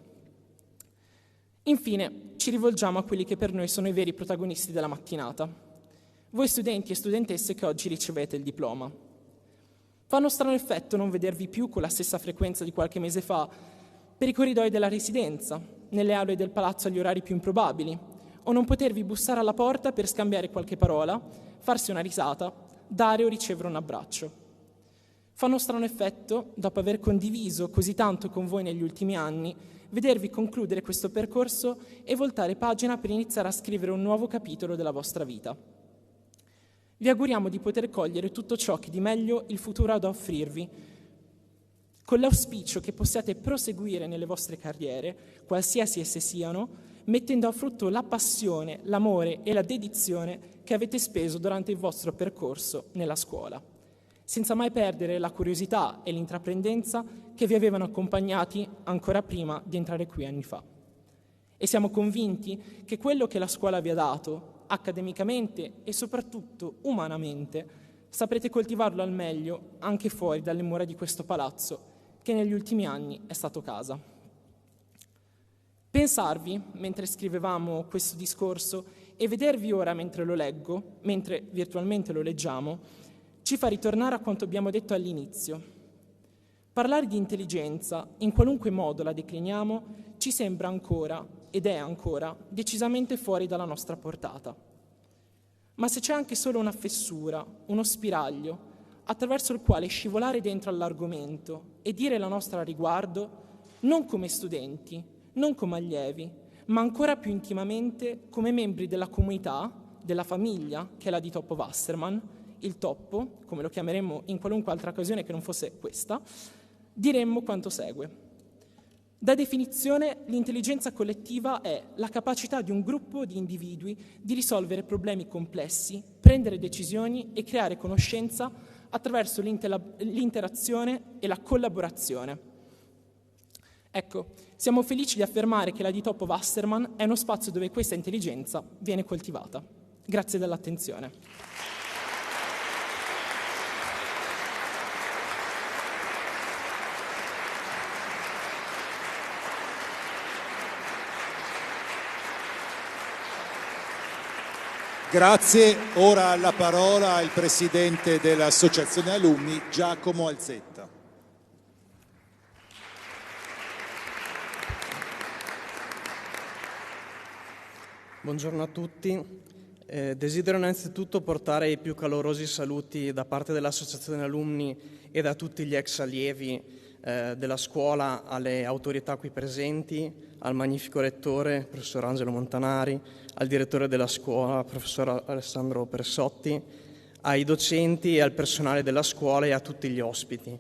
Infine, ci rivolgiamo a quelli che per noi sono i veri protagonisti della mattinata. Voi studenti e studentesse che oggi ricevete il diploma. Fa uno strano effetto non vedervi più con la stessa frequenza di qualche mese fa per i corridoi della residenza, nelle aule del palazzo agli orari più improbabili, o non potervi bussare alla porta per scambiare qualche parola, farsi una risata, dare o ricevere un abbraccio. Fa uno strano effetto, dopo aver condiviso così tanto con voi negli ultimi anni, vedervi concludere questo percorso e voltare pagina per iniziare a scrivere un nuovo capitolo della vostra vita. Vi auguriamo di poter cogliere tutto ciò che di meglio il futuro ha da offrirvi, con l'auspicio che possiate proseguire nelle vostre carriere, qualsiasi esse siano, mettendo a frutto la passione, l'amore e la dedizione che avete speso durante il vostro percorso nella scuola, senza mai perdere la curiosità e l'intraprendenza che vi avevano accompagnati ancora prima di entrare qui anni fa. E siamo convinti che quello che la scuola vi ha dato, accademicamente e soprattutto umanamente, saprete coltivarlo al meglio anche fuori dalle mura di questo palazzo, che negli ultimi anni è stato casa. Pensarvi, mentre scrivevamo questo discorso, e vedervi ora mentre lo leggo, mentre virtualmente lo leggiamo, ci fa ritornare a quanto abbiamo detto all'inizio. Parlare di intelligenza, in qualunque modo la decliniamo, ci sembra ancora, ed è ancora, decisamente fuori dalla nostra portata. Ma se c'è anche solo una fessura, uno spiraglio, attraverso il quale scivolare dentro all'argomento e dire la nostra a riguardo, non come studenti, non come allievi, ma ancora più intimamente come membri della comunità, della famiglia, che è la di Toppo Wasserman, il Toppo, come lo chiameremmo in qualunque altra occasione che non fosse questa, diremmo quanto segue. Da definizione, l'intelligenza collettiva è la capacità di un gruppo di individui di risolvere problemi complessi, prendere decisioni e creare conoscenza attraverso l'interazione e la collaborazione. Ecco, siamo felici di affermare che la di Toppo Wasserman è uno spazio dove questa intelligenza viene coltivata. Grazie dell'attenzione. Grazie. Ora la parola al presidente dell'Associazione Alunni, Giacomo Alzetta. Buongiorno a tutti. Desidero innanzitutto portare i più calorosi saluti da parte dell'Associazione Alunni e da tutti gli ex allievi della scuola alle autorità qui presenti, al magnifico rettore, professor Angelo Montanari, al direttore della scuola, professor Alessandro Pressotti, ai docenti e al personale della scuola e a tutti gli ospiti.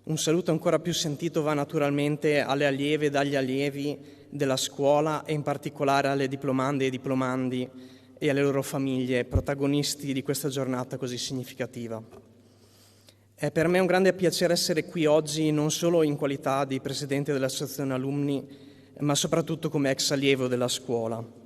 Un saluto ancora più sentito va naturalmente alle allieve ed agli allievi della scuola e in particolare alle diplomande e diplomandi e alle loro famiglie, protagonisti di questa giornata così significativa. È per me un grande piacere essere qui oggi non solo in qualità di presidente dell'Associazione Alunni, ma soprattutto come ex allievo della scuola.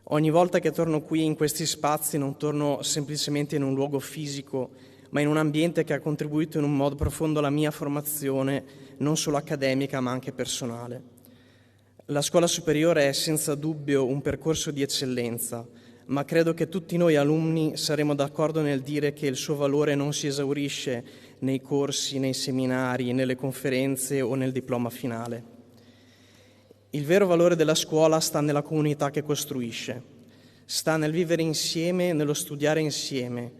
Ogni volta che torno qui in questi spazi non torno semplicemente in un luogo fisico, ma in un ambiente che ha contribuito in un modo profondo alla mia formazione, non solo accademica ma anche personale. La scuola superiore è senza dubbio un percorso di eccellenza, ma credo che tutti noi alunni saremo d'accordo nel dire che il suo valore non si esaurisce nei corsi, nei seminari, nelle conferenze o nel diploma finale. Il vero valore della scuola sta nella comunità che costruisce, sta nel vivere insieme, nello studiare insieme,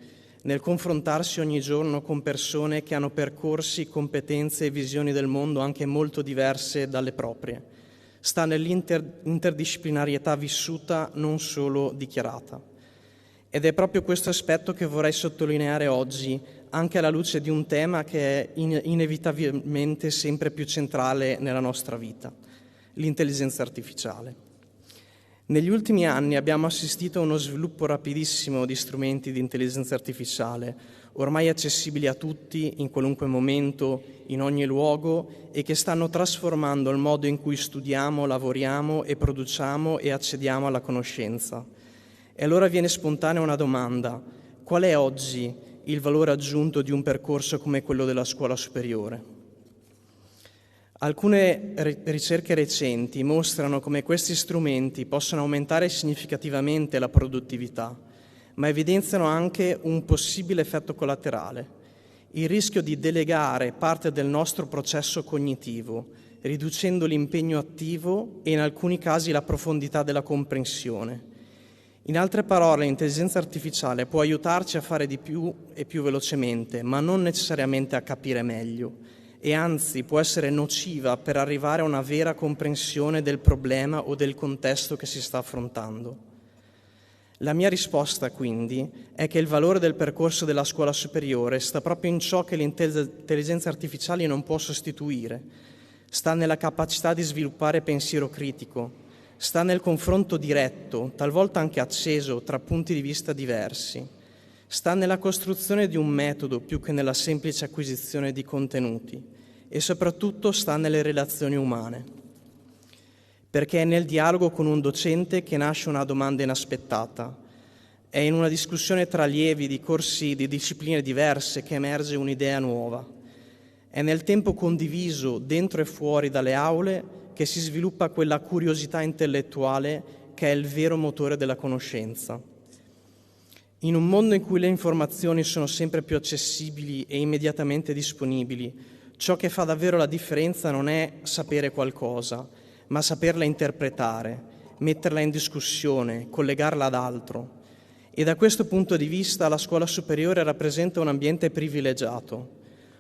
nel confrontarsi ogni giorno con persone che hanno percorsi, competenze e visioni del mondo anche molto diverse dalle proprie. Sta nell'interdisciplinarietà vissuta, non solo dichiarata. Ed è proprio questo aspetto che vorrei sottolineare oggi, anche alla luce di un tema che è inevitabilmente sempre più centrale nella nostra vita, l'intelligenza artificiale. Negli ultimi anni abbiamo assistito a uno sviluppo rapidissimo di strumenti di intelligenza artificiale, ormai accessibili a tutti, in qualunque momento, in ogni luogo, e che stanno trasformando il modo in cui studiamo, lavoriamo e produciamo e accediamo alla conoscenza. E allora viene spontanea una domanda: qual è oggi il valore aggiunto di un percorso come quello della scuola superiore. Alcune ricerche recenti mostrano come questi strumenti possano aumentare significativamente la produttività, ma evidenziano anche un possibile effetto collaterale, il rischio di delegare parte del nostro processo cognitivo, riducendo l'impegno attivo e in alcuni casi la profondità della comprensione. In altre parole, l'intelligenza artificiale può aiutarci a fare di più e più velocemente, ma non necessariamente a capire meglio, e anzi può essere nociva per arrivare a una vera comprensione del problema o del contesto che si sta affrontando. La mia risposta, quindi, è che il valore del percorso della scuola superiore sta proprio in ciò che l'intelligenza artificiale non può sostituire. Sta nella capacità di sviluppare pensiero critico, sta nel confronto diretto, talvolta anche acceso, tra punti di vista diversi. Sta nella costruzione di un metodo più che nella semplice acquisizione di contenuti e soprattutto sta nelle relazioni umane, perché è nel dialogo con un docente che nasce una domanda inaspettata, è in una discussione tra allievi di corsi di discipline diverse che emerge un'idea nuova, è nel tempo condiviso dentro e fuori dalle aule che si sviluppa quella curiosità intellettuale che è il vero motore della conoscenza. In un mondo in cui le informazioni sono sempre più accessibili e immediatamente disponibili, ciò che fa davvero la differenza non è sapere qualcosa, ma saperla interpretare, metterla in discussione, collegarla ad altro. E da questo punto di vista la scuola superiore rappresenta un ambiente privilegiato,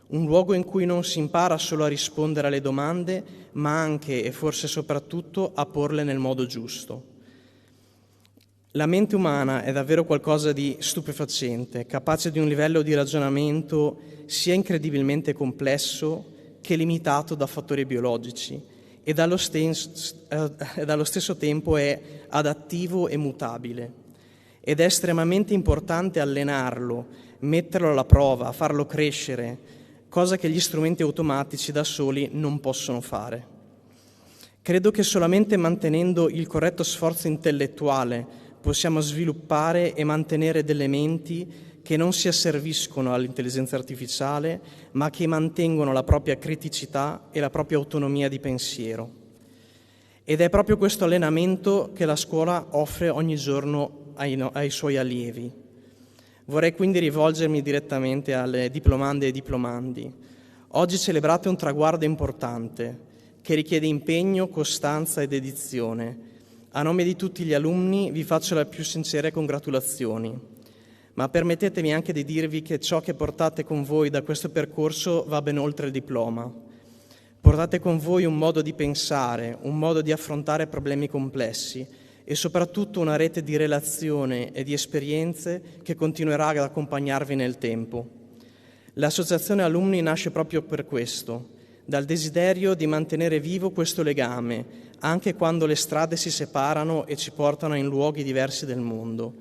un luogo in cui non si impara solo a rispondere alle domande, ma anche e forse soprattutto a porle nel modo giusto. La mente umana è davvero qualcosa di stupefacente, capace di un livello di ragionamento sia incredibilmente complesso che limitato da fattori biologici e dallo stesso tempo è adattivo e mutabile. Ed è estremamente importante allenarlo, metterlo alla prova, farlo crescere, cosa che gli strumenti automatici da soli non possono fare. Credo che solamente mantenendo il corretto sforzo intellettuale possiamo sviluppare e mantenere delle menti che non si asserviscono all'intelligenza artificiale, ma che mantengono la propria criticità e la propria autonomia di pensiero. Ed è proprio questo allenamento che la scuola offre ogni giorno ai suoi allievi. Vorrei quindi rivolgermi direttamente alle diplomande e diplomandi. Oggi celebrate un traguardo importante che richiede impegno, costanza e dedizione. A nome di tutti gli alunni vi faccio le più sincere congratulazioni, ma permettetemi anche di dirvi che ciò che portate con voi da questo percorso va ben oltre il diploma. Portate con voi un modo di pensare, un modo di affrontare problemi complessi e soprattutto una rete di relazione e di esperienze che continuerà ad accompagnarvi nel tempo. L'associazione alunni nasce proprio per questo, dal desiderio di mantenere vivo questo legame, anche quando le strade si separano e ci portano in luoghi diversi del mondo.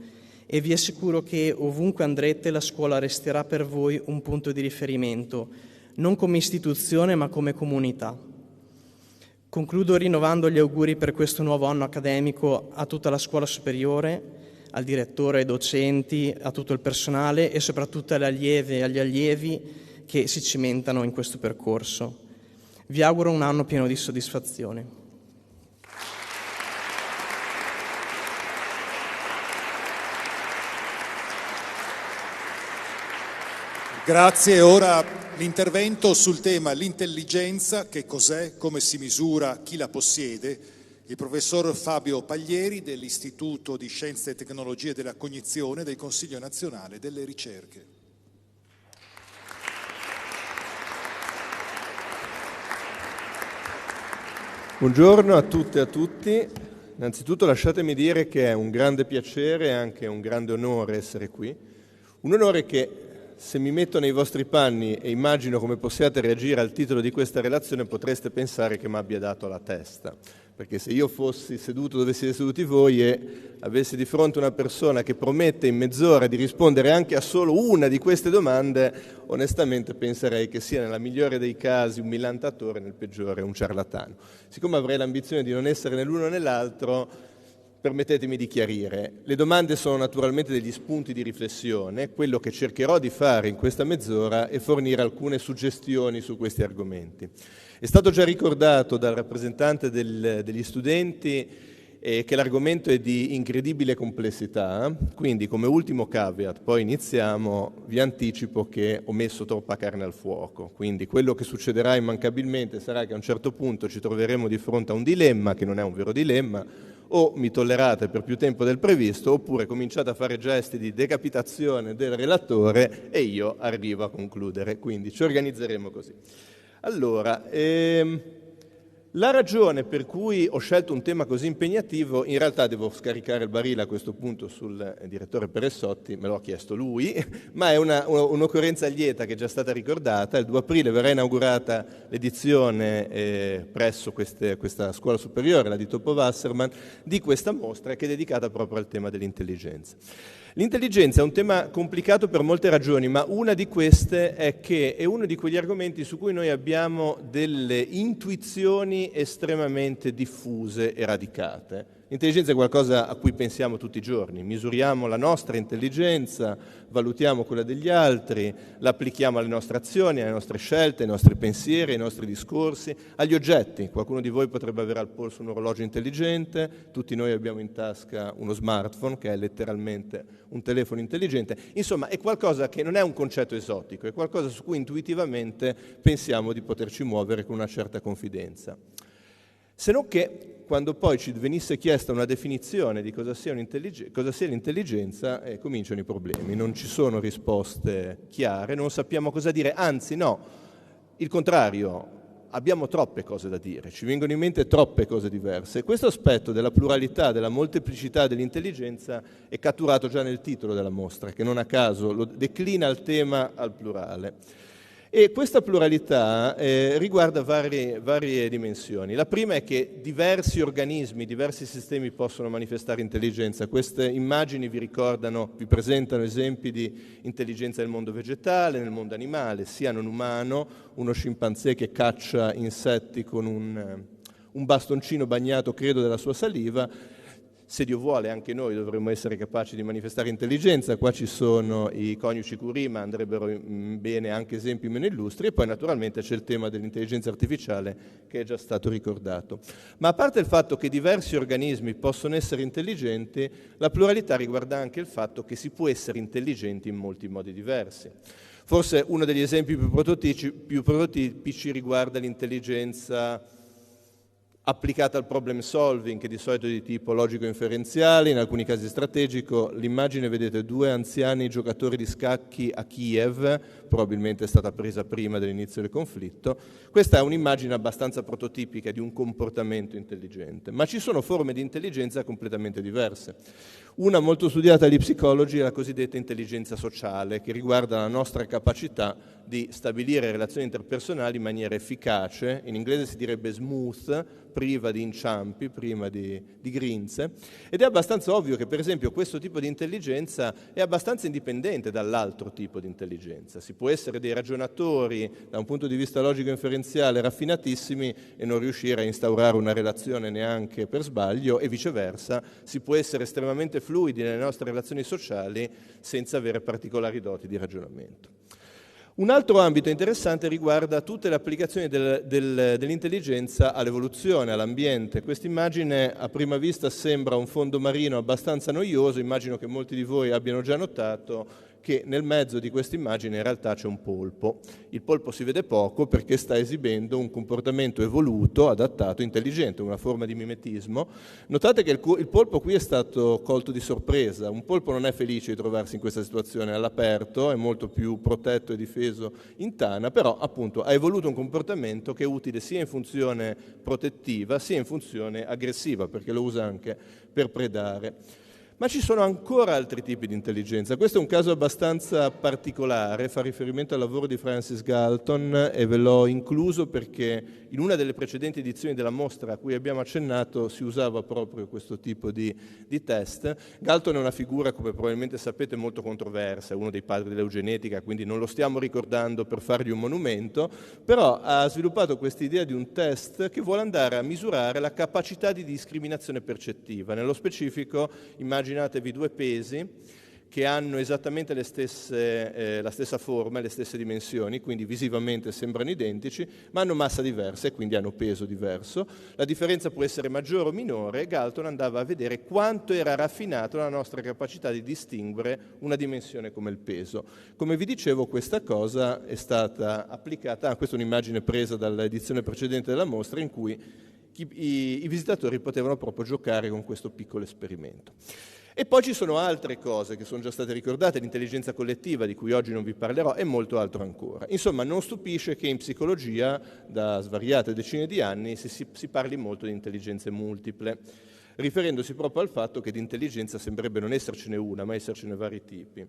E vi assicuro che ovunque andrete la scuola resterà per voi un punto di riferimento, non come istituzione ma come comunità. Concludo rinnovando gli auguri per questo nuovo anno accademico a tutta la scuola superiore, al direttore, ai docenti, a tutto il personale e soprattutto alle allieve e agli allievi che si cimentano in questo percorso. Vi auguro un anno pieno di soddisfazione. Grazie. Ora l'intervento sul tema l'intelligenza, che cos'è, come si misura, chi la possiede, il professor Fabio Paglieri dell'Istituto di Scienze e Tecnologie della Cognizione del Consiglio Nazionale delle Ricerche. Buongiorno a tutte e a tutti. Innanzitutto lasciatemi dire che è un grande piacere e anche un grande onore essere qui. Un onore che, se mi metto nei vostri panni e immagino come possiate reagire al titolo di questa relazione, potreste pensare che mi abbia dato la testa. Perché se io fossi seduto dove siete seduti voi e avessi di fronte una persona che promette in mezz'ora di rispondere anche a solo una di queste domande, onestamente penserei che sia nella migliore dei casi un millantatore, nel peggiore un ciarlatano. Siccome avrei l'ambizione di non essere né l'uno né l'altro, permettetemi di chiarire. Le domande sono naturalmente degli spunti di riflessione. Quello che cercherò di fare in questa mezz'ora è fornire alcune suggestioni su questi argomenti. È stato già ricordato dal rappresentante degli studenti che l'argomento è di incredibile complessità, quindi come ultimo caveat, poi iniziamo, vi anticipo che ho messo troppa carne al fuoco, quindi quello che succederà immancabilmente sarà che a un certo punto ci troveremo di fronte a un dilemma, che non è un vero dilemma, o mi tollerate per più tempo del previsto, oppure cominciate a fare gesti di decapitazione del relatore e io arrivo a concludere, quindi ci organizzeremo così. Allora, la ragione per cui ho scelto un tema così impegnativo, in realtà devo scaricare il barile a questo punto sul direttore Peressotti, me lo ha chiesto lui, ma è un'occorrenza lieta che è già stata ricordata. Il 2 aprile verrà inaugurata l'edizione presso questa scuola superiore, la di Topo Wasserman, di questa mostra che è dedicata proprio al tema dell'intelligenza. L'intelligenza è un tema complicato per molte ragioni, ma una di queste è che è uno di quegli argomenti su cui noi abbiamo delle intuizioni estremamente diffuse e radicate. L'intelligenza è qualcosa a cui pensiamo tutti i giorni, misuriamo la nostra intelligenza, valutiamo quella degli altri, la applichiamo alle nostre azioni, alle nostre scelte, ai nostri pensieri, ai nostri discorsi, agli oggetti. Qualcuno di voi potrebbe avere al polso un orologio intelligente, tutti noi abbiamo in tasca uno smartphone che è letteralmente un telefono intelligente. Insomma, è qualcosa che non è un concetto esotico, è qualcosa su cui intuitivamente pensiamo di poterci muovere con una certa confidenza. Se non che quando poi ci venisse chiesta una definizione di cosa sia l'intelligenza, cominciano i problemi. Non ci sono risposte chiare, non sappiamo cosa dire, anzi no, il contrario, abbiamo troppe cose da dire, ci vengono in mente troppe cose diverse. Questo aspetto della pluralità, della molteplicità dell'intelligenza è catturato già nel titolo della mostra, che non a caso lo declina il tema al plurale. E questa pluralità riguarda varie dimensioni. La prima è che diversi organismi, diversi sistemi possono manifestare intelligenza. Queste immagini vi presentano esempi di intelligenza nel mondo vegetale, nel mondo animale, sia non umano, uno scimpanzé che caccia insetti con un bastoncino bagnato, credo, della sua saliva. Se Dio vuole, anche noi dovremmo essere capaci di manifestare intelligenza. Qua ci sono i coniugi Curie, ma andrebbero bene anche esempi meno illustri. E poi naturalmente c'è il tema dell'intelligenza artificiale che è già stato ricordato. Ma a parte il fatto che diversi organismi possono essere intelligenti, la pluralità riguarda anche il fatto che si può essere intelligenti in molti modi diversi. Forse uno degli esempi più prototipici riguarda l'intelligenza applicata al problem solving, che di solito è di tipo logico-inferenziale, in alcuni casi strategico. L'immagine, vedete, 2 anziani giocatori di scacchi a Kiev, probabilmente è stata presa prima dell'inizio del conflitto. Questa è un'immagine abbastanza prototipica di un comportamento intelligente, ma ci sono forme di intelligenza completamente diverse. Una molto studiata agli psicologi è la cosiddetta intelligenza sociale, che riguarda la nostra capacità di stabilire relazioni interpersonali in maniera efficace, in inglese si direbbe smooth, priva di inciampi, priva di grinze, ed è abbastanza ovvio che per esempio questo tipo di intelligenza è abbastanza indipendente dall'altro tipo di intelligenza. Si può essere dei ragionatori da un punto di vista logico-inferenziale raffinatissimi e non riuscire a instaurare una relazione neanche per sbaglio, e viceversa, si può essere estremamente fluidi nelle nostre relazioni sociali senza avere particolari doti di ragionamento. Un altro ambito interessante riguarda tutte le applicazioni dell'intelligenza all'evoluzione, all'ambiente. Questa immagine a prima vista sembra un fondo marino abbastanza noioso, immagino che molti di voi abbiano già notato che nel mezzo di questa immagine in realtà c'è un polpo. Il polpo si vede poco perché sta esibendo un comportamento evoluto, adattato, intelligente, una forma di mimetismo. Notate che il polpo qui è stato colto di sorpresa. Un polpo non è felice di trovarsi in questa situazione all'aperto, è molto più protetto e difeso in tana, però appunto ha evoluto un comportamento che è utile sia in funzione protettiva sia in funzione aggressiva, perché lo usa anche per predare. Ma ci sono ancora altri tipi di intelligenza. Questo è un caso abbastanza particolare, fa riferimento al lavoro di Francis Galton e ve l'ho incluso perché in una delle precedenti edizioni della mostra a cui abbiamo accennato si usava proprio questo tipo di test. Galton è una figura, come probabilmente sapete, molto controversa, è uno dei padri dell'eugenetica, quindi non lo stiamo ricordando per fargli un monumento, però ha sviluppato questa idea di un test che vuole andare a misurare la capacità di discriminazione percettiva. Nello specifico, immaginatevi due pesi che hanno esattamente la stessa forma e le stesse dimensioni, quindi visivamente sembrano identici, ma hanno massa diversa e quindi hanno peso diverso. La differenza può essere maggiore o minore. Galton andava a vedere quanto era raffinato la nostra capacità di distinguere una dimensione come il peso. Come vi dicevo, questa cosa è stata applicata, questa è un'immagine presa dall'edizione precedente della mostra, in cui i visitatori potevano proprio giocare con questo piccolo esperimento. E poi ci sono altre cose che sono già state ricordate, l'intelligenza collettiva, di cui oggi non vi parlerò, e molto altro ancora. Insomma, non stupisce che in psicologia, da svariate decine di anni, si parli molto di intelligenze multiple, riferendosi proprio al fatto che di intelligenza sembrerebbe non essercene una, ma essercene vari tipi.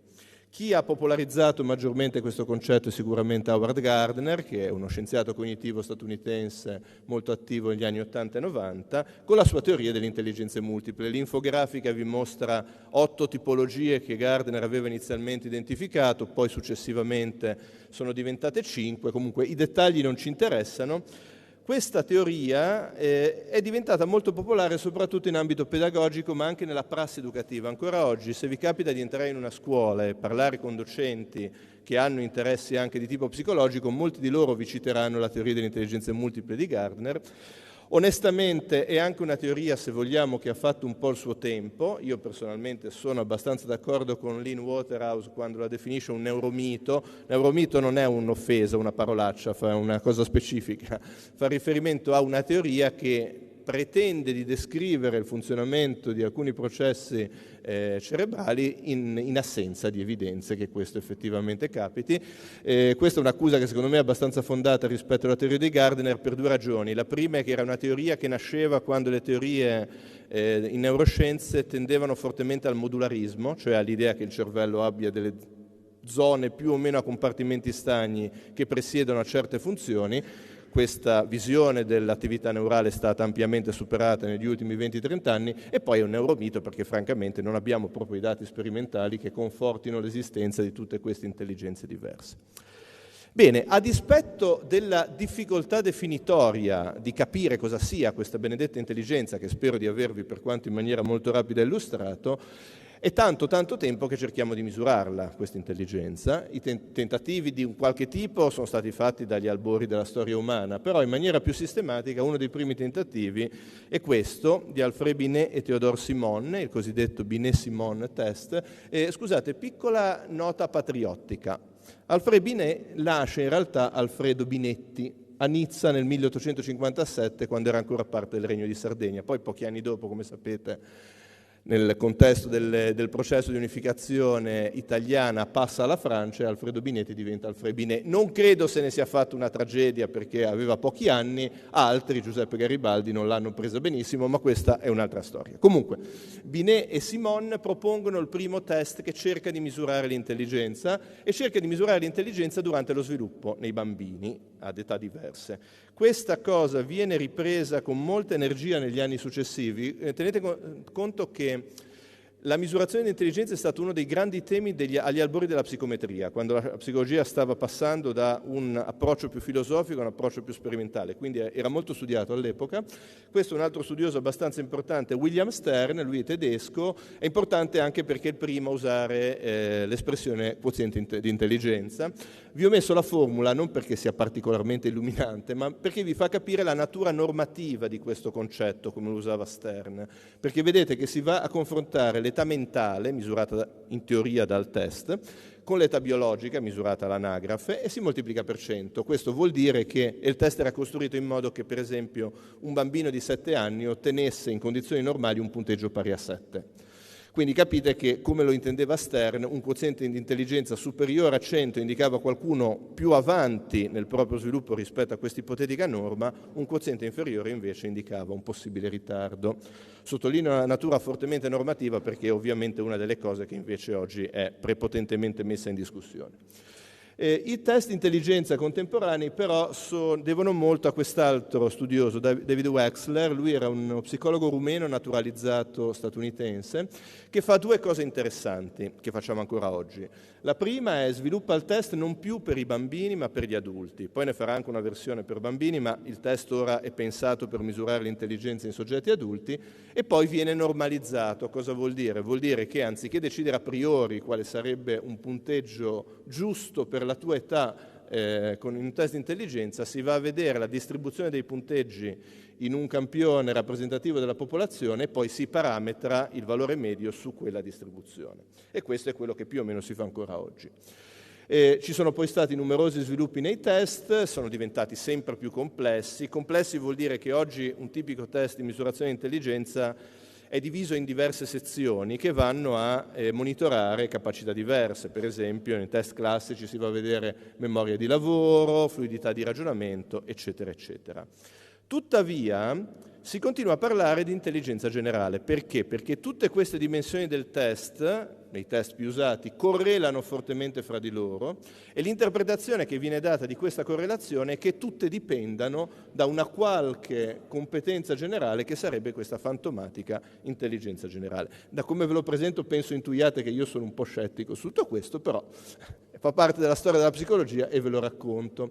Chi ha popolarizzato maggiormente questo concetto è sicuramente Howard Gardner, che è uno scienziato cognitivo statunitense molto attivo negli anni 80 e 90, con la sua teoria delle intelligenze multiple. L'infografica vi mostra 8 tipologie che Gardner aveva inizialmente identificato, poi successivamente sono diventate 5, comunque i dettagli non ci interessano. Questa teoria è diventata molto popolare soprattutto in ambito pedagogico, ma anche nella prassi educativa. Ancora oggi, se vi capita di entrare in una scuola e parlare con docenti che hanno interessi anche di tipo psicologico, molti di loro vi citeranno la teoria delle intelligenze multiple di Gardner. Onestamente è anche una teoria, se vogliamo, che ha fatto un po' il suo tempo. Io personalmente sono abbastanza d'accordo con Lynn Waterhouse quando la definisce un neuromito. Neuromito non è un'offesa, una parolaccia, fa una cosa specifica, fa riferimento a una teoria che pretende di descrivere il funzionamento di alcuni processi cerebrali in assenza di evidenze che questo effettivamente capiti. Questa è un'accusa che secondo me è abbastanza fondata rispetto alla teoria di Gardner per due ragioni. La prima è che era una teoria che nasceva quando le teorie in neuroscienze tendevano fortemente al modularismo, cioè all'idea che il cervello abbia delle zone più o meno a compartimenti stagni che presiedono a certe funzioni. Questa visione dell'attività neurale è stata ampiamente superata negli ultimi 20-30 anni e poi è un neuromito perché francamente non abbiamo proprio i dati sperimentali che confortino l'esistenza di tutte queste intelligenze diverse. Bene, a dispetto della difficoltà definitoria di capire cosa sia questa benedetta intelligenza, che spero di avervi per quanto in maniera molto rapida illustrato, è tanto tempo che cerchiamo di misurarla, questa intelligenza. I tentativi di un qualche tipo sono stati fatti dagli albori della storia umana, però in maniera più sistematica uno dei primi tentativi è questo di Alfred Binet e Théodore Simon, il cosiddetto Binet-Simon test. Scusate, piccola nota patriottica. Alfred Binet lascia in realtà Alfredo Binetti a Nizza nel 1857, quando era ancora parte del Regno di Sardegna. Poi pochi anni dopo, come sapete, nel contesto del processo di unificazione italiana passa alla Francia e Alfredo Binetti diventa Alfred Binet. Non credo se ne sia fatta una tragedia perché aveva pochi anni, altri, Giuseppe Garibaldi, non l'hanno presa benissimo, ma questa è un'altra storia. Comunque, Binet e Simon propongono il primo test che cerca di misurare l'intelligenza e cerca di misurare l'intelligenza durante lo sviluppo nei bambini ad età diverse. Questa cosa viene ripresa con molta energia negli anni successivi. Tenete conto che la misurazione di intelligenza è stato uno dei grandi temi agli albori della psicometria, quando la psicologia stava passando da un approccio più filosofico a un approccio più sperimentale, quindi era molto studiato all'epoca. Questo è un altro studioso abbastanza importante, William Stern, lui è tedesco, è importante anche perché è il primo a usare l'espressione quoziente di intelligenza. Vi ho messo la formula non perché sia particolarmente illuminante, ma perché vi fa capire la natura normativa di questo concetto, come lo usava Stern, perché vedete che si va a confrontare l'età mentale, misurata in teoria dal test, con l'età biologica, misurata all'anagrafe, e si moltiplica per 100. Questo vuol dire che il test era costruito in modo che, per esempio, un bambino di 7 anni ottenesse in condizioni normali un punteggio pari a 7. Quindi capite che, come lo intendeva Stern, un quoziente di intelligenza superiore a 100 indicava qualcuno più avanti nel proprio sviluppo rispetto a questa ipotetica norma, un quoziente inferiore invece indicava un possibile ritardo. Sottolineo la natura fortemente normativa perché è ovviamente una delle cose che invece oggi è prepotentemente messa in discussione. I test di intelligenza contemporanei però devono molto a quest'altro studioso, David Wexler. Lui era uno psicologo rumeno naturalizzato statunitense che fa due cose interessanti che facciamo ancora oggi. La prima è sviluppa il test non più per i bambini ma per gli adulti, poi ne farà anche una versione per bambini, ma il test ora è pensato per misurare l'intelligenza in soggetti adulti, e poi viene normalizzato. Cosa vuol dire? Vuol dire che anziché decidere a priori quale sarebbe un punteggio giusto per la tua età con un test di intelligenza, si va a vedere la distribuzione dei punteggi in un campione rappresentativo della popolazione e poi si parametra il valore medio su quella distribuzione. E questo è quello che più o meno si fa ancora oggi. Ci sono poi stati numerosi sviluppi nei test, sono diventati sempre più complessi. Complessi vuol dire che oggi un tipico test di misurazione di intelligenza è diviso in diverse sezioni che vanno a monitorare capacità diverse. Per esempio, nei test classici si va a vedere memoria di lavoro, fluidità di ragionamento, eccetera, eccetera. Tuttavia, si continua a parlare di intelligenza generale. Perché? Perché tutte queste dimensioni del test, nei test più usati, correlano fortemente fra di loro, e l'interpretazione che viene data di questa correlazione è che tutte dipendano da una qualche competenza generale che sarebbe questa fantomatica intelligenza generale. Da come ve lo presento penso intuiate che io sono un po' scettico su tutto questo, però fa parte della storia della psicologia e ve lo racconto.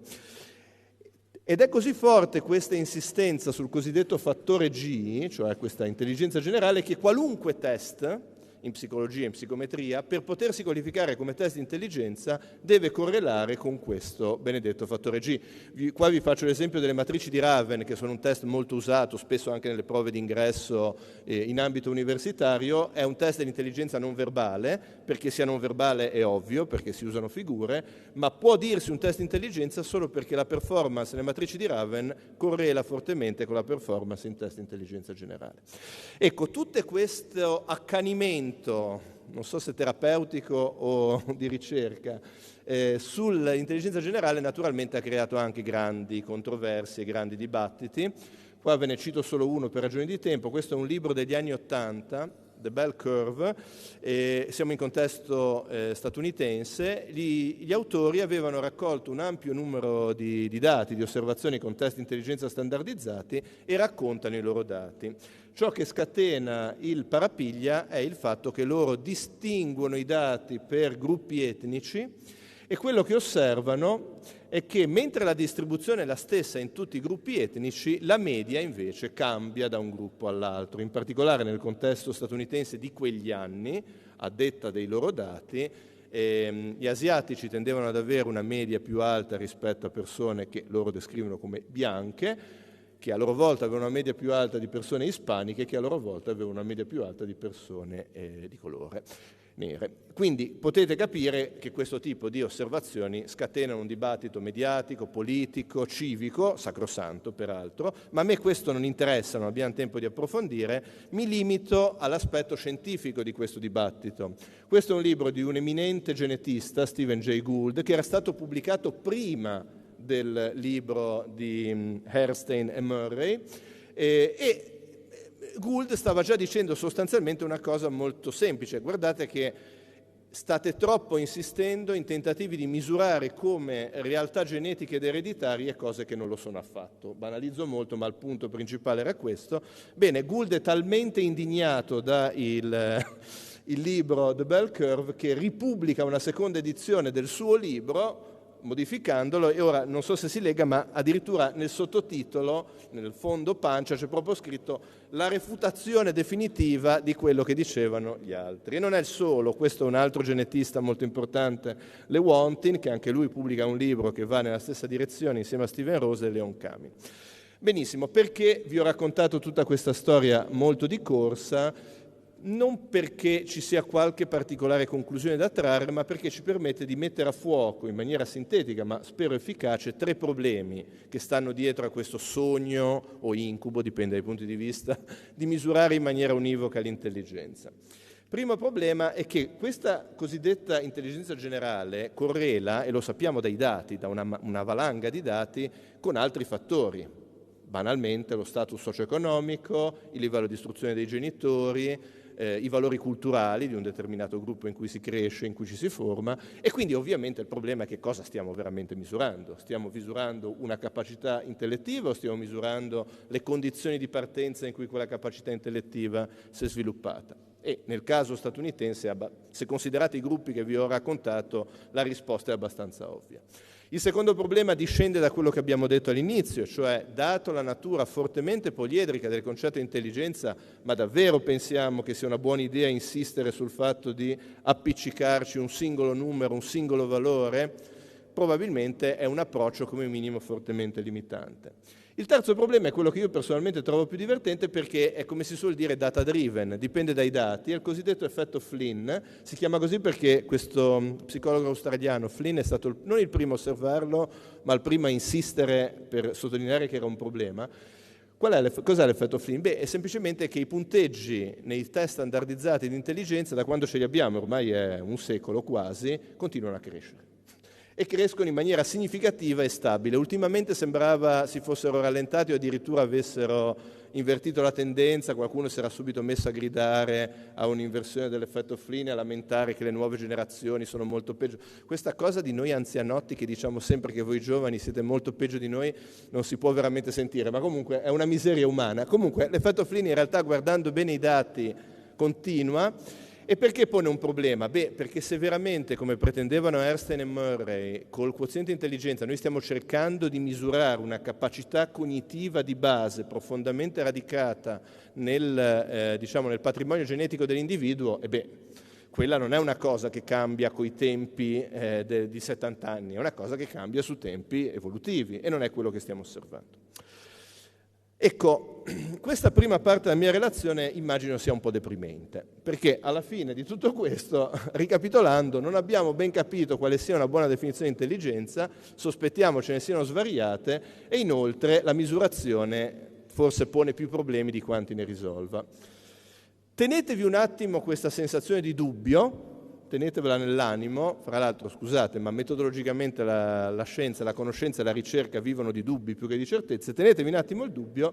Ed è così forte questa insistenza sul cosiddetto fattore G, cioè questa intelligenza generale, che qualunque test in psicologia e in psicometria, per potersi qualificare come test di intelligenza, deve correlare con questo benedetto fattore G. Qua vi faccio l'esempio delle matrici di Raven, che sono un test molto usato, spesso anche nelle prove d'ingresso in ambito universitario. È un test dell'intelligenza non verbale, perché sia non verbale è ovvio, perché si usano figure, ma può dirsi un test di intelligenza solo perché la performance nelle matrici di Raven correla fortemente con la performance in test di intelligenza generale. Ecco, tutto questo accanimento, non so se terapeutico o di ricerca, sull'intelligenza generale naturalmente ha creato anche grandi controversie, grandi dibattiti. Qua ve ne cito solo uno per ragioni di tempo. Questo è un libro degli anni '80, The Bell Curve, siamo in contesto statunitense. Gli autori avevano raccolto un ampio numero di dati, di osservazioni con test di intelligenza standardizzati e raccontano i loro dati. Ciò che scatena il parapiglia è il fatto che loro distinguono i dati per gruppi etnici, e quello che osservano è che mentre la distribuzione è la stessa in tutti i gruppi etnici, la media invece cambia da un gruppo all'altro. In particolare nel contesto statunitense di quegli anni, a detta dei loro dati, gli asiatici tendevano ad avere una media più alta rispetto a persone che loro descrivono come bianche, che a loro volta avevano una media più alta di persone ispaniche, che a loro volta avevano una media più alta di persone di colore, nere. Quindi potete capire che questo tipo di osservazioni scatenano un dibattito mediatico, politico, civico, sacrosanto peraltro, ma a me questo non interessa, non abbiamo tempo di approfondire, mi limito all'aspetto scientifico di questo dibattito. Questo è un libro di un eminente genetista, Stephen Jay Gould, che era stato pubblicato prima del libro di Herrstein e Murray, e Gould stava già dicendo sostanzialmente una cosa molto semplice: guardate che state troppo insistendo in tentativi di misurare come realtà genetiche ed ereditarie cose che non lo sono affatto. Banalizzo molto, ma il punto principale era questo. Bene, Gould è talmente indignato da il libro The Bell Curve che ripubblica una seconda edizione del suo libro, modificandolo, e ora non so se si lega, ma addirittura nel sottotitolo, nel fondo pancia, c'è proprio scritto la refutazione definitiva di quello che dicevano gli altri. E non è il solo, questo è un altro genetista molto importante, Lewontin, che anche lui pubblica un libro che va nella stessa direzione insieme a Steven Rose e Leon Cami. Benissimo, perché vi ho raccontato tutta questa storia molto di corsa? Non perché ci sia qualche particolare conclusione da trarre, ma perché ci permette di mettere a fuoco in maniera sintetica, ma spero efficace, 3 problemi che stanno dietro a questo sogno o incubo, dipende dai punti di vista, di misurare in maniera univoca l'intelligenza. Primo problema è che questa cosiddetta intelligenza generale correla, e lo sappiamo dai dati, da una valanga di dati, con altri fattori. Banalmente lo status socio-economico, il livello di istruzione dei genitori, i valori culturali di un determinato gruppo in cui si cresce, in cui ci si forma, e quindi ovviamente il problema è che cosa stiamo veramente misurando. Stiamo misurando una capacità intellettiva o stiamo misurando le condizioni di partenza in cui quella capacità intellettiva si è sviluppata? E nel caso statunitense, se considerate i gruppi che vi ho raccontato, la risposta è abbastanza ovvia. Il secondo problema discende da quello che abbiamo detto all'inizio, cioè dato la natura fortemente poliedrica del concetto di intelligenza, ma davvero pensiamo che sia una buona idea insistere sul fatto di appiccicarci un singolo numero, un singolo valore? Probabilmente è un approccio come minimo fortemente limitante. Il terzo problema è quello che io personalmente trovo più divertente perché è, come si suol dire, data driven, dipende dai dati, è il cosiddetto effetto Flynn. Si chiama così perché questo psicologo australiano, Flynn, è stato non il primo a osservarlo, ma il primo a insistere per sottolineare che era un problema. Cos'è l'effetto Flynn? Beh, è semplicemente che i punteggi nei test standardizzati di intelligenza, da quando ce li abbiamo, ormai è un secolo quasi, continuano a crescere. E crescono in maniera significativa e stabile. Ultimamente sembrava si fossero rallentati o addirittura avessero invertito la tendenza, qualcuno si era subito messo a gridare a un'inversione dell'effetto Flynn, a lamentare che le nuove generazioni sono molto peggio. Questa cosa di noi anzianotti che diciamo sempre che voi giovani siete molto peggio di noi non si può veramente sentire, ma comunque è una miseria umana. Comunque l'effetto Flynn in realtà, guardando bene i dati, continua. E perché pone un problema? Beh, perché se veramente, come pretendevano Einstein e Murray, col quoziente intelligenza noi stiamo cercando di misurare una capacità cognitiva di base profondamente radicata nel patrimonio genetico dell'individuo, quella non è una cosa che cambia coi tempi di 70 anni, è una cosa che cambia su tempi evolutivi e non è quello che stiamo osservando. Ecco, questa prima parte della mia relazione immagino sia un po' deprimente, perché alla fine di tutto questo, ricapitolando, non abbiamo ben capito quale sia una buona definizione di intelligenza, sospettiamo ce ne siano svariate e inoltre la misurazione forse pone più problemi di quanti ne risolva. Tenetevi un attimo questa sensazione di dubbio, tenetevela nell'animo, fra l'altro scusate, ma metodologicamente la scienza, la conoscenza e la ricerca vivono di dubbi più che di certezze, tenetevi un attimo il dubbio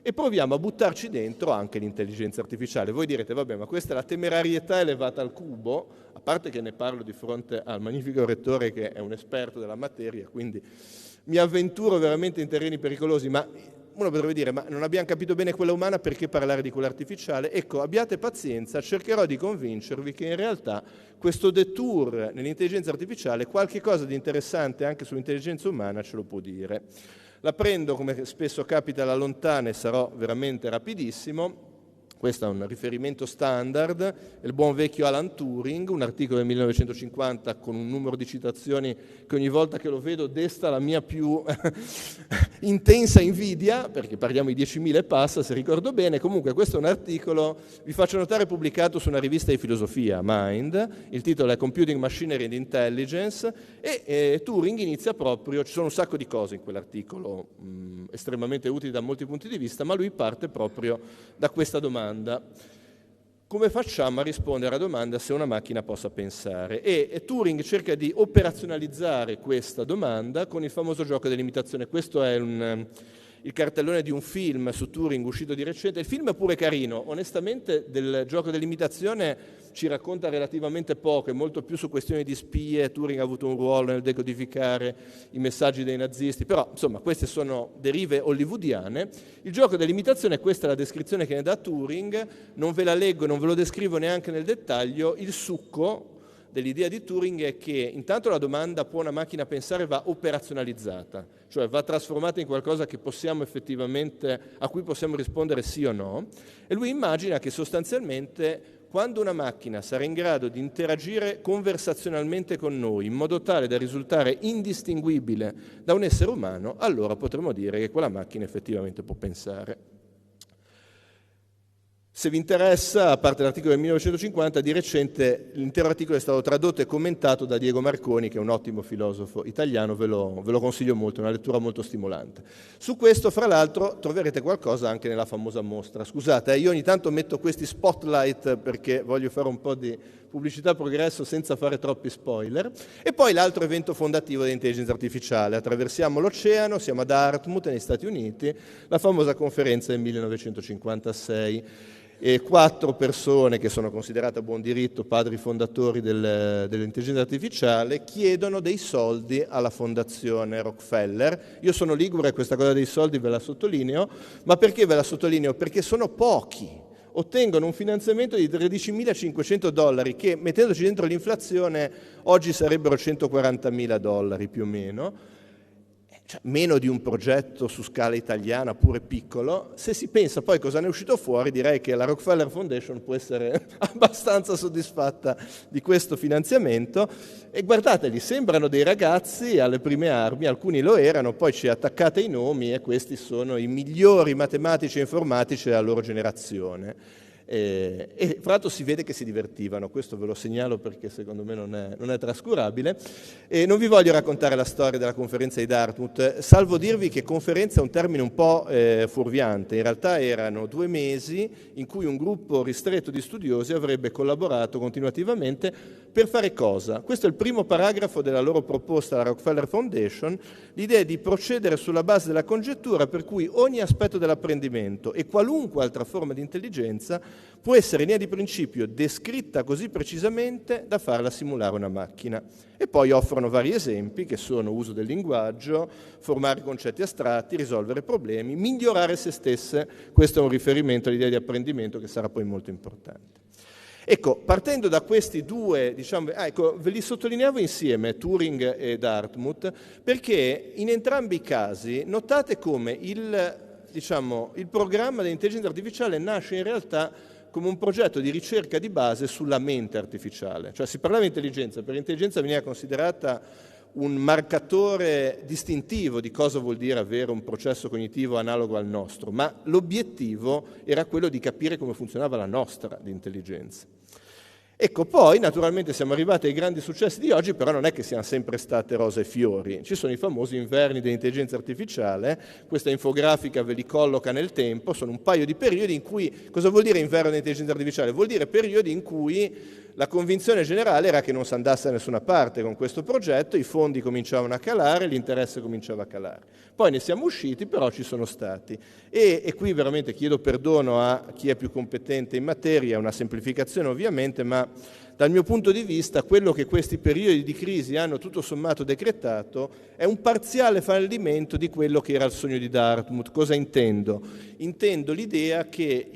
e proviamo a buttarci dentro anche l'intelligenza artificiale. Voi direte, vabbè, ma questa è la temerarietà elevata al cubo, a parte che ne parlo di fronte al magnifico rettore che è un esperto della materia, quindi mi avventuro veramente in terreni pericolosi, ma uno potrebbe dire, ma non abbiamo capito bene quella umana, perché parlare di quella artificiale? Ecco, abbiate pazienza, cercherò di convincervi che in realtà questo detour nell'intelligenza artificiale qualche cosa di interessante anche sull'intelligenza umana ce lo può dire. La prendo, come spesso capita, alla lontana e sarò veramente rapidissimo. Questo è un riferimento standard, è il buon vecchio Alan Turing, un articolo del 1950 con un numero di citazioni che ogni volta che lo vedo desta la mia più intensa invidia, perché parliamo di 10.000 e passa, se ricordo bene. Comunque questo è un articolo, vi faccio notare, pubblicato su una rivista di filosofia, Mind, il titolo è Computing Machinery and Intelligence, e Turing inizia proprio, ci sono un sacco di cose in quell'articolo estremamente utili da molti punti di vista, ma lui parte proprio da questa domanda. Come facciamo a rispondere alla domanda se una macchina possa pensare? E Turing cerca di operazionalizzare questa domanda con il famoso gioco dell'imitazione. Questo è il cartellone di un film su Turing uscito di recente. Il film è pure carino, onestamente del gioco dell'imitazione ci racconta relativamente poco, è molto più su questioni di spie. Turing ha avuto un ruolo nel decodificare i messaggi dei nazisti, però insomma queste sono derive hollywoodiane. Il gioco dell'imitazione, questa è la descrizione che ne dà Turing, non ve la leggo, non ve lo descrivo neanche nel dettaglio. Il succo dell'idea di Turing è che intanto la domanda può una macchina pensare va operazionalizzata, cioè va trasformata in qualcosa che possiamo effettivamente, a cui possiamo rispondere sì o no, e lui immagina che sostanzialmente quando una macchina sarà in grado di interagire conversazionalmente con noi in modo tale da risultare indistinguibile da un essere umano, allora potremo dire che quella macchina effettivamente può pensare. Se vi interessa, a parte l'articolo del 1950, di recente l'intero articolo è stato tradotto e commentato da Diego Marconi, che è un ottimo filosofo italiano, ve lo consiglio molto, è una lettura molto stimolante. Su questo, fra l'altro, troverete qualcosa anche nella famosa mostra. Scusate, io ogni tanto metto questi spotlight perché voglio fare un po' di pubblicità progresso senza fare troppi spoiler. E poi l'altro evento fondativo dell'intelligenza artificiale. Attraversiamo l'oceano, siamo a Dartmouth, negli Stati Uniti, la famosa conferenza del 1956. E 4 persone che sono considerate a buon diritto padri fondatori dell'intelligenza artificiale chiedono dei soldi alla fondazione Rockefeller. Io sono ligure e questa cosa dei soldi ve la sottolineo, ma perché ve la sottolineo? Perché sono pochi. Ottengono un finanziamento di $13.500 che, mettendoci dentro l'inflazione, oggi sarebbero $140.000 più o meno. Cioè, meno di un progetto su scala italiana, pure piccolo. Se si pensa poi cosa ne è uscito fuori, direi che la Rockefeller Foundation può essere abbastanza soddisfatta di questo finanziamento. E guardateli, sembrano dei ragazzi alle prime armi, alcuni lo erano, poi ci attaccate i nomi e questi sono i migliori matematici e informatici della loro generazione. E fra l'altro si vede che si divertivano, questo ve lo segnalo perché secondo me non è trascurabile. E non vi voglio raccontare la storia della conferenza di Dartmouth, salvo dirvi che conferenza è un termine un po' fuorviante. In realtà erano 2 mesi in cui un gruppo ristretto di studiosi avrebbe collaborato continuativamente per fare cosa? Questo è il primo paragrafo della loro proposta alla Rockefeller Foundation. L'idea è di procedere sulla base della congettura per cui ogni aspetto dell'apprendimento e qualunque altra forma di intelligenza può essere in linea di principio descritta così precisamente da farla simulare una macchina. E poi offrono vari esempi che sono uso del linguaggio, formare concetti astratti, risolvere problemi, migliorare se stesse. Questo è un riferimento all'idea di apprendimento che sarà poi molto importante. Ecco, partendo da questi due, ve li sottolineavo insieme, Turing e Dartmouth, perché in entrambi i casi notate come il programma dell'intelligenza artificiale nasce in realtà come un progetto di ricerca di base sulla mente artificiale. Cioè si parlava di intelligenza, perché l'intelligenza veniva considerata un marcatore distintivo di cosa vuol dire avere un processo cognitivo analogo al nostro, ma l'obiettivo era quello di capire come funzionava la nostra di intelligenza. Ecco, poi naturalmente siamo arrivati ai grandi successi di oggi, però non è che siano sempre state rose e fiori. Ci sono i famosi inverni dell'intelligenza artificiale, questa infografica ve li colloca nel tempo, sono un paio di periodi in cui, cosa vuol dire inverno dell'intelligenza artificiale? Vuol dire periodi in cui la convinzione generale era che non si andasse da nessuna parte con questo progetto, i fondi cominciavano a calare, l'interesse cominciava a calare. Poi ne siamo usciti, però ci sono stati. E qui veramente chiedo perdono a chi è più competente in materia, è una semplificazione ovviamente, ma dal mio punto di vista quello che questi periodi di crisi hanno tutto sommato decretato è un parziale fallimento di quello che era il sogno di Dartmouth. Cosa intendo? Intendo l'idea che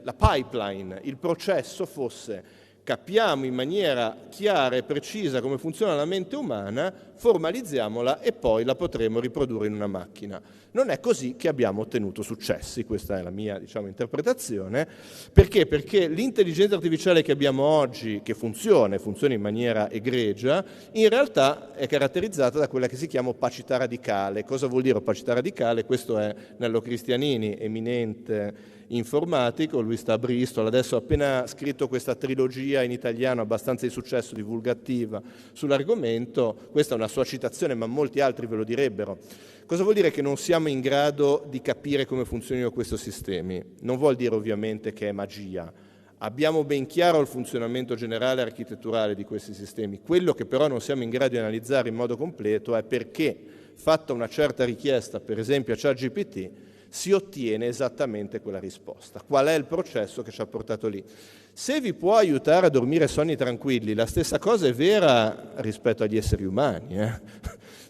la pipeline, il processo fosse: capiamo in maniera chiara e precisa come funziona la mente umana, formalizziamola e poi la potremo riprodurre in una macchina. Non è così che abbiamo ottenuto successi, questa è la mia interpretazione. Perché? Perché l'intelligenza artificiale che abbiamo oggi, che funziona in maniera egregia, in realtà è caratterizzata da quella che si chiama opacità radicale. Cosa vuol dire opacità radicale? Questo è Nello Cristianini, eminente informatico, lui sta a Bristol, adesso ha appena scritto questa trilogia in italiano abbastanza di successo, divulgativa, sull'argomento. Questa è una sua citazione, ma molti altri ve lo direbbero. Cosa vuol dire che non siamo in grado di capire come funzionino questi sistemi? Non vuol dire ovviamente che è magia. Abbiamo ben chiaro il funzionamento generale architetturale di questi sistemi. Quello che però non siamo in grado di analizzare in modo completo è perché, fatta una certa richiesta, per esempio a ChatGPT, si ottiene esattamente quella risposta. Qual è il processo che ci ha portato lì? Se vi può aiutare a dormire sonni tranquilli, la stessa cosa è vera rispetto agli esseri umani.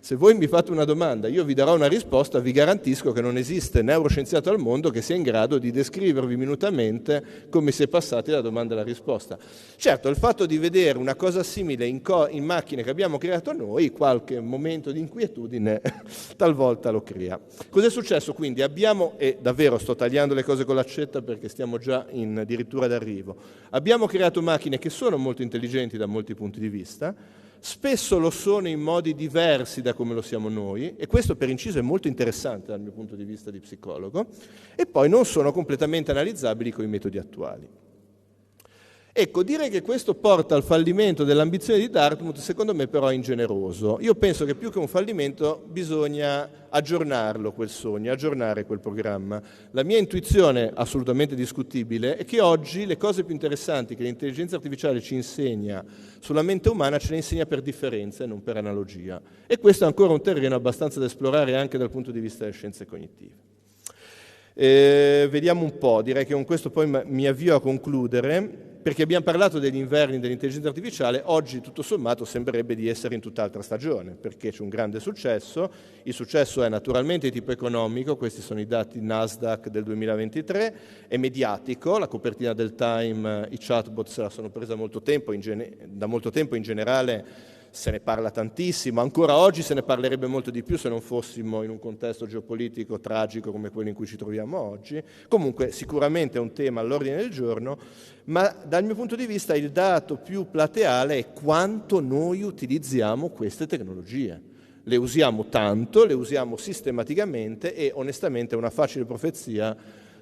Se voi mi fate una domanda, io vi darò una risposta, vi garantisco che non esiste neuroscienziato al mondo che sia in grado di descrivervi minutamente come si è passati dalla domanda alla risposta. Certo, il fatto di vedere una cosa simile in macchine che abbiamo creato noi, qualche momento di inquietudine talvolta lo crea. Cos'è successo quindi? E davvero sto tagliando le cose con l'accetta perché stiamo già addirittura d'arrivo, abbiamo creato macchine che sono molto intelligenti da molti punti di vista, spesso lo sono in modi diversi da come lo siamo noi, e questo per inciso è molto interessante dal mio punto di vista di psicologo, e poi non sono completamente analizzabili con i metodi attuali. Ecco, dire che questo porta al fallimento dell'ambizione di Dartmouth secondo me però è ingeneroso. Io penso che più che un fallimento bisogna aggiornarlo quel sogno, aggiornare quel programma. La mia intuizione, assolutamente discutibile, è che oggi le cose più interessanti che l'intelligenza artificiale ci insegna sulla mente umana ce le insegna per differenza e non per analogia. E questo è ancora un terreno abbastanza da esplorare anche dal punto di vista delle scienze cognitive. Vediamo un po', direi che con questo poi mi avvio a concludere, perché abbiamo parlato degli inverni dell'intelligenza artificiale. Oggi tutto sommato sembrerebbe di essere in tutt'altra stagione, perché c'è un grande successo. Il successo è naturalmente di tipo economico, questi sono i dati Nasdaq del 2023, è mediatico, la copertina del Time, i chatbot se la sono presa molto tempo, da molto tempo in generale se ne parla tantissimo, ancora oggi se ne parlerebbe molto di più se non fossimo in un contesto geopolitico tragico come quello in cui ci troviamo oggi. Comunque sicuramente è un tema all'ordine del giorno, ma dal mio punto di vista il dato più plateale è quanto noi utilizziamo queste tecnologie. Le usiamo tanto, le usiamo sistematicamente e onestamente è una facile profezia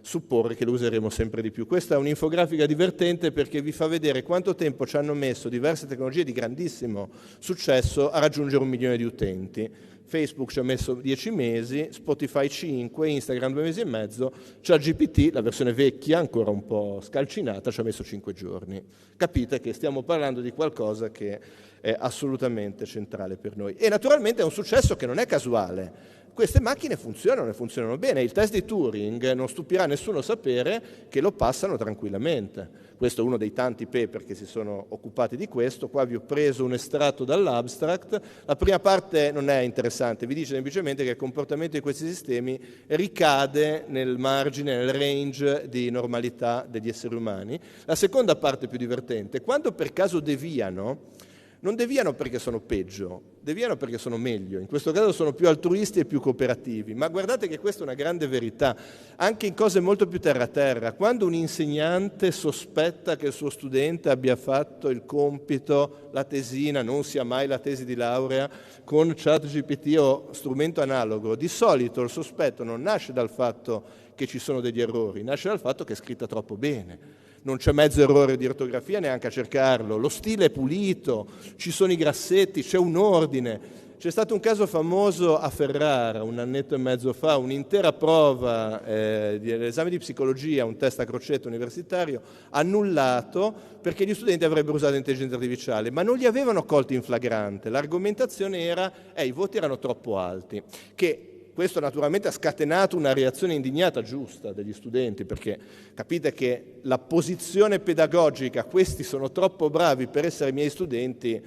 supporre che lo useremo sempre di più. Questa è un'infografica divertente perché vi fa vedere quanto tempo ci hanno messo diverse tecnologie di grandissimo successo a raggiungere 1 milione di utenti. Facebook ci ha messo 10 mesi, Spotify 5, Instagram 2 mesi e mezzo, ChatGPT, la versione vecchia, ancora un po' scalcinata, ci ha messo 5 giorni. Capite che stiamo parlando di qualcosa che è assolutamente centrale per noi. E naturalmente è un successo che non è casuale. Queste macchine funzionano e funzionano bene. Il test di Turing non stupirà nessuno sapere che lo passano tranquillamente. Questo è uno dei tanti paper che si sono occupati di questo. Qua vi ho preso un estratto dall'abstract. La prima parte non è interessante, vi dice semplicemente che il comportamento di questi sistemi ricade nel margine, nel range di normalità degli esseri umani. La seconda parte più divertente, quando per caso deviano, non deviano perché sono peggio, deviano perché sono meglio. In questo caso sono più altruisti e più cooperativi. Ma guardate che questa è una grande verità, anche in cose molto più terra-terra. Quando un insegnante sospetta che il suo studente abbia fatto il compito, la tesina, non sia mai la tesi di laurea, con ChatGPT o strumento analogo, di solito il sospetto non nasce dal fatto che ci sono degli errori, nasce dal fatto che è scritta troppo bene. Non c'è mezzo errore di ortografia neanche a cercarlo, lo stile è pulito, ci sono i grassetti, c'è un ordine. C'è stato un caso famoso a Ferrara, 1 annetto e mezzo fa, un'intera prova dell'esame di psicologia, un test a crocetto universitario, annullato perché gli studenti avrebbero usato l'intelligenza artificiale, ma non li avevano colti in flagrante. L'argomentazione era i voti erano troppo alti, che questo naturalmente ha scatenato una reazione indignata giusta degli studenti, perché capite che la posizione pedagogica, questi sono troppo bravi per essere miei studenti,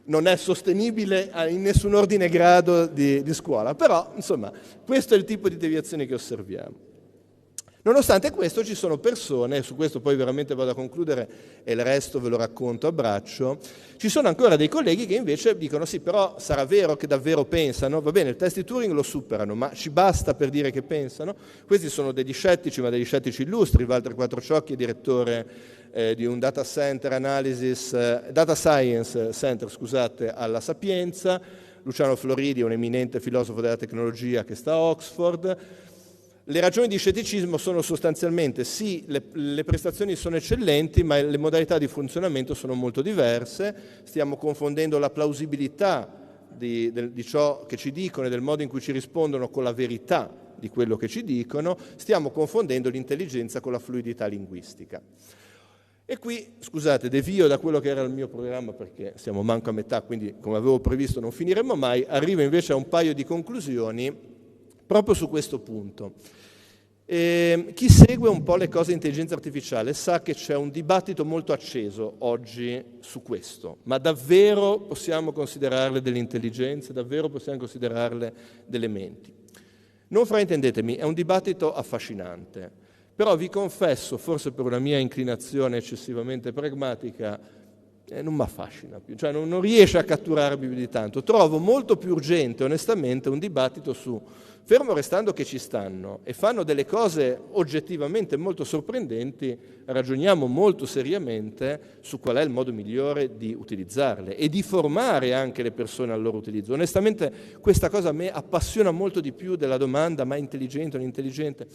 non è sostenibile in nessun ordine e grado di scuola. Però, insomma, questo è il tipo di deviazioni che osserviamo. Nonostante questo ci sono persone, e su questo poi veramente vado a concludere e il resto ve lo racconto a braccio, ci sono ancora dei colleghi che invece dicono sì, però sarà vero che davvero pensano? Va bene, il test di Turing lo superano, ma ci basta per dire che pensano? Questi sono degli scettici, ma degli scettici illustri. Walter Quattrociocchi è direttore di un data science center, alla Sapienza. Luciano Floridi è un eminente filosofo della tecnologia che sta a Oxford. Le ragioni di scetticismo sono sostanzialmente sì, le prestazioni sono eccellenti, ma le modalità di funzionamento sono molto diverse. Stiamo confondendo la plausibilità di ciò che ci dicono e del modo in cui ci rispondono con la verità di quello che ci dicono. Stiamo confondendo l'intelligenza con la fluidità linguistica. E qui, scusate, devio da quello che era il mio programma perché siamo manco a metà, quindi come avevo previsto non finiremo mai. Arrivo invece a un paio di conclusioni proprio su questo punto. Chi segue un po' le cose di intelligenza artificiale sa che c'è un dibattito molto acceso oggi su questo, ma davvero possiamo considerarle delle intelligenze, davvero possiamo considerarle delle menti? Non fraintendetemi, è un dibattito affascinante, però vi confesso, forse per una mia inclinazione eccessivamente pragmatica, non mi affascina più, cioè non riesce a catturarmi più di tanto. Trovo molto più urgente, onestamente, un dibattito su Fermo restando che ci stanno e fanno delle cose oggettivamente molto sorprendenti, ragioniamo molto seriamente su qual è il modo migliore di utilizzarle e di formare anche le persone al loro utilizzo. Onestamente questa cosa a me appassiona molto di più della domanda ma è intelligente o non intelligente,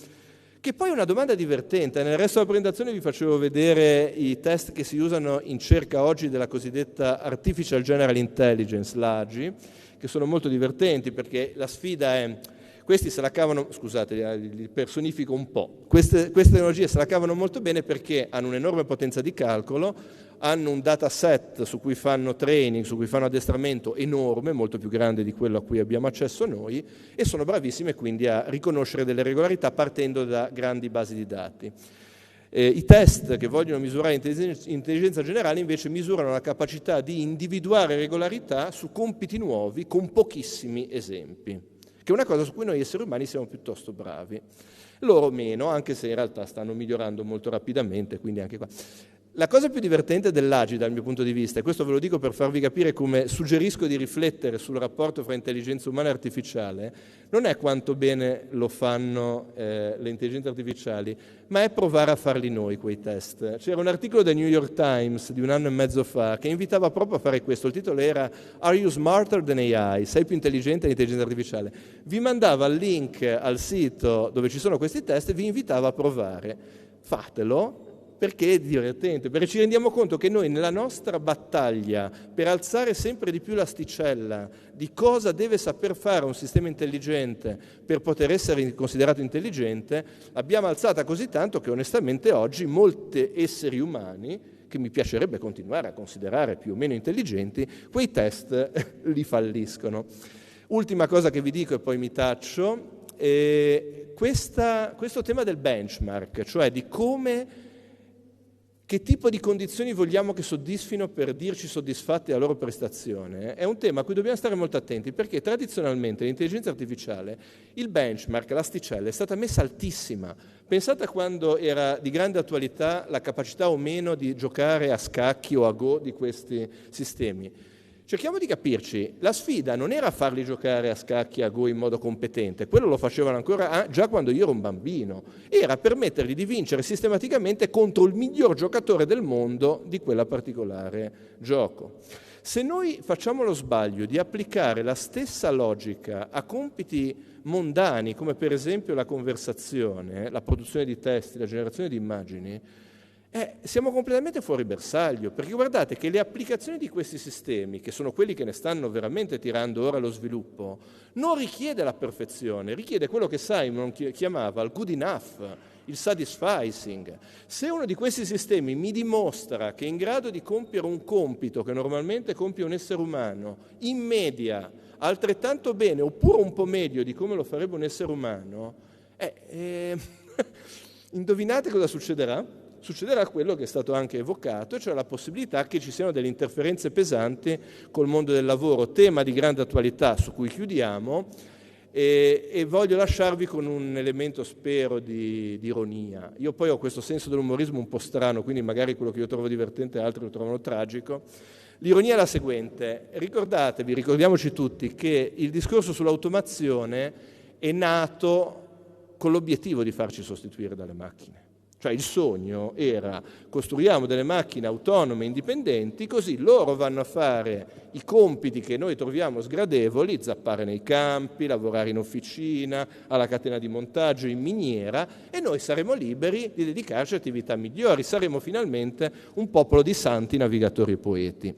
che poi è una domanda divertente. Nel resto della presentazione vi facevo vedere i test che si usano in cerca oggi della cosiddetta Artificial General Intelligence, l'AGI, che sono molto divertenti perché la sfida è... Questi se la cavano, scusate, li personifico un po', queste tecnologie se la cavano molto bene perché hanno un'enorme potenza di calcolo, hanno un dataset su cui fanno training, su cui fanno addestramento enorme, molto più grande di quello a cui abbiamo accesso noi, e sono bravissime quindi a riconoscere delle regolarità partendo da grandi basi di dati. I test che vogliono misurare intelligenza generale invece misurano la capacità di individuare regolarità su compiti nuovi con pochissimi esempi, che è una cosa su cui noi esseri umani siamo piuttosto bravi, loro meno, anche se in realtà stanno migliorando molto rapidamente, quindi anche qua. La cosa più divertente dell'AGI dal mio punto di vista, e questo ve lo dico per farvi capire come suggerisco di riflettere sul rapporto fra intelligenza umana e artificiale, non è quanto bene lo fanno le intelligenze artificiali, ma è provare a farli noi quei test. C'era un articolo del New York Times di 1 anno e mezzo fa che invitava proprio a fare questo, il titolo era Are you smarter than AI? Sei più intelligente dell'intelligenza artificiale? Vi mandava il link al sito dove ci sono questi test e vi invitava a provare. Fatelo, perché è divertente, perché ci rendiamo conto che noi nella nostra battaglia per alzare sempre di più l'asticella di cosa deve saper fare un sistema intelligente per poter essere considerato intelligente, l'abbiamo alzata così tanto che onestamente oggi molti esseri umani, che mi piacerebbe continuare a considerare più o meno intelligenti, quei test li falliscono. Ultima cosa che vi dico e poi mi taccio, questo tema del benchmark, cioè di che tipo di condizioni vogliamo che soddisfino per dirci soddisfatti della loro prestazione, è un tema a cui dobbiamo stare molto attenti, perché tradizionalmente l'intelligenza artificiale, il benchmark, l'asticella, è stata messa altissima. Pensate a quando era di grande attualità la capacità o meno di giocare a scacchi o a Go di questi sistemi. Cerchiamo di capirci, la sfida non era farli giocare a scacchi e a Go in modo competente, quello lo facevano ancora già quando io ero un bambino, era permettergli di vincere sistematicamente contro il miglior giocatore del mondo di quella particolare gioco. Se noi facciamo lo sbaglio di applicare la stessa logica a compiti mondani, come per esempio la conversazione, la produzione di testi, la generazione di immagini, siamo completamente fuori bersaglio, perché guardate che le applicazioni di questi sistemi, che sono quelli che ne stanno veramente tirando ora lo sviluppo, non richiede la perfezione, richiede quello che Simon chiamava il good enough, il satisficing. Se uno di questi sistemi mi dimostra che è in grado di compiere un compito che normalmente compie un essere umano, in media, altrettanto bene, oppure un po' meglio di come lo farebbe un essere umano, indovinate cosa succederà? Succederà quello che è stato anche evocato, cioè la possibilità che ci siano delle interferenze pesanti col mondo del lavoro, tema di grande attualità su cui chiudiamo, e voglio lasciarvi con un elemento, spero, di ironia. Io poi ho questo senso dell'umorismo un po' strano, quindi magari quello che io trovo divertente altri lo trovano tragico. L'ironia è la seguente: ricordiamoci tutti che il discorso sull'automazione è nato con l'obiettivo di farci sostituire dalle macchine. Cioè il sogno era: costruiamo delle macchine autonome, indipendenti, così loro vanno a fare i compiti che noi troviamo sgradevoli, zappare nei campi, lavorare in officina, alla catena di montaggio, in miniera, e noi saremo liberi di dedicarci a attività migliori, saremo finalmente un popolo di santi navigatori e poeti.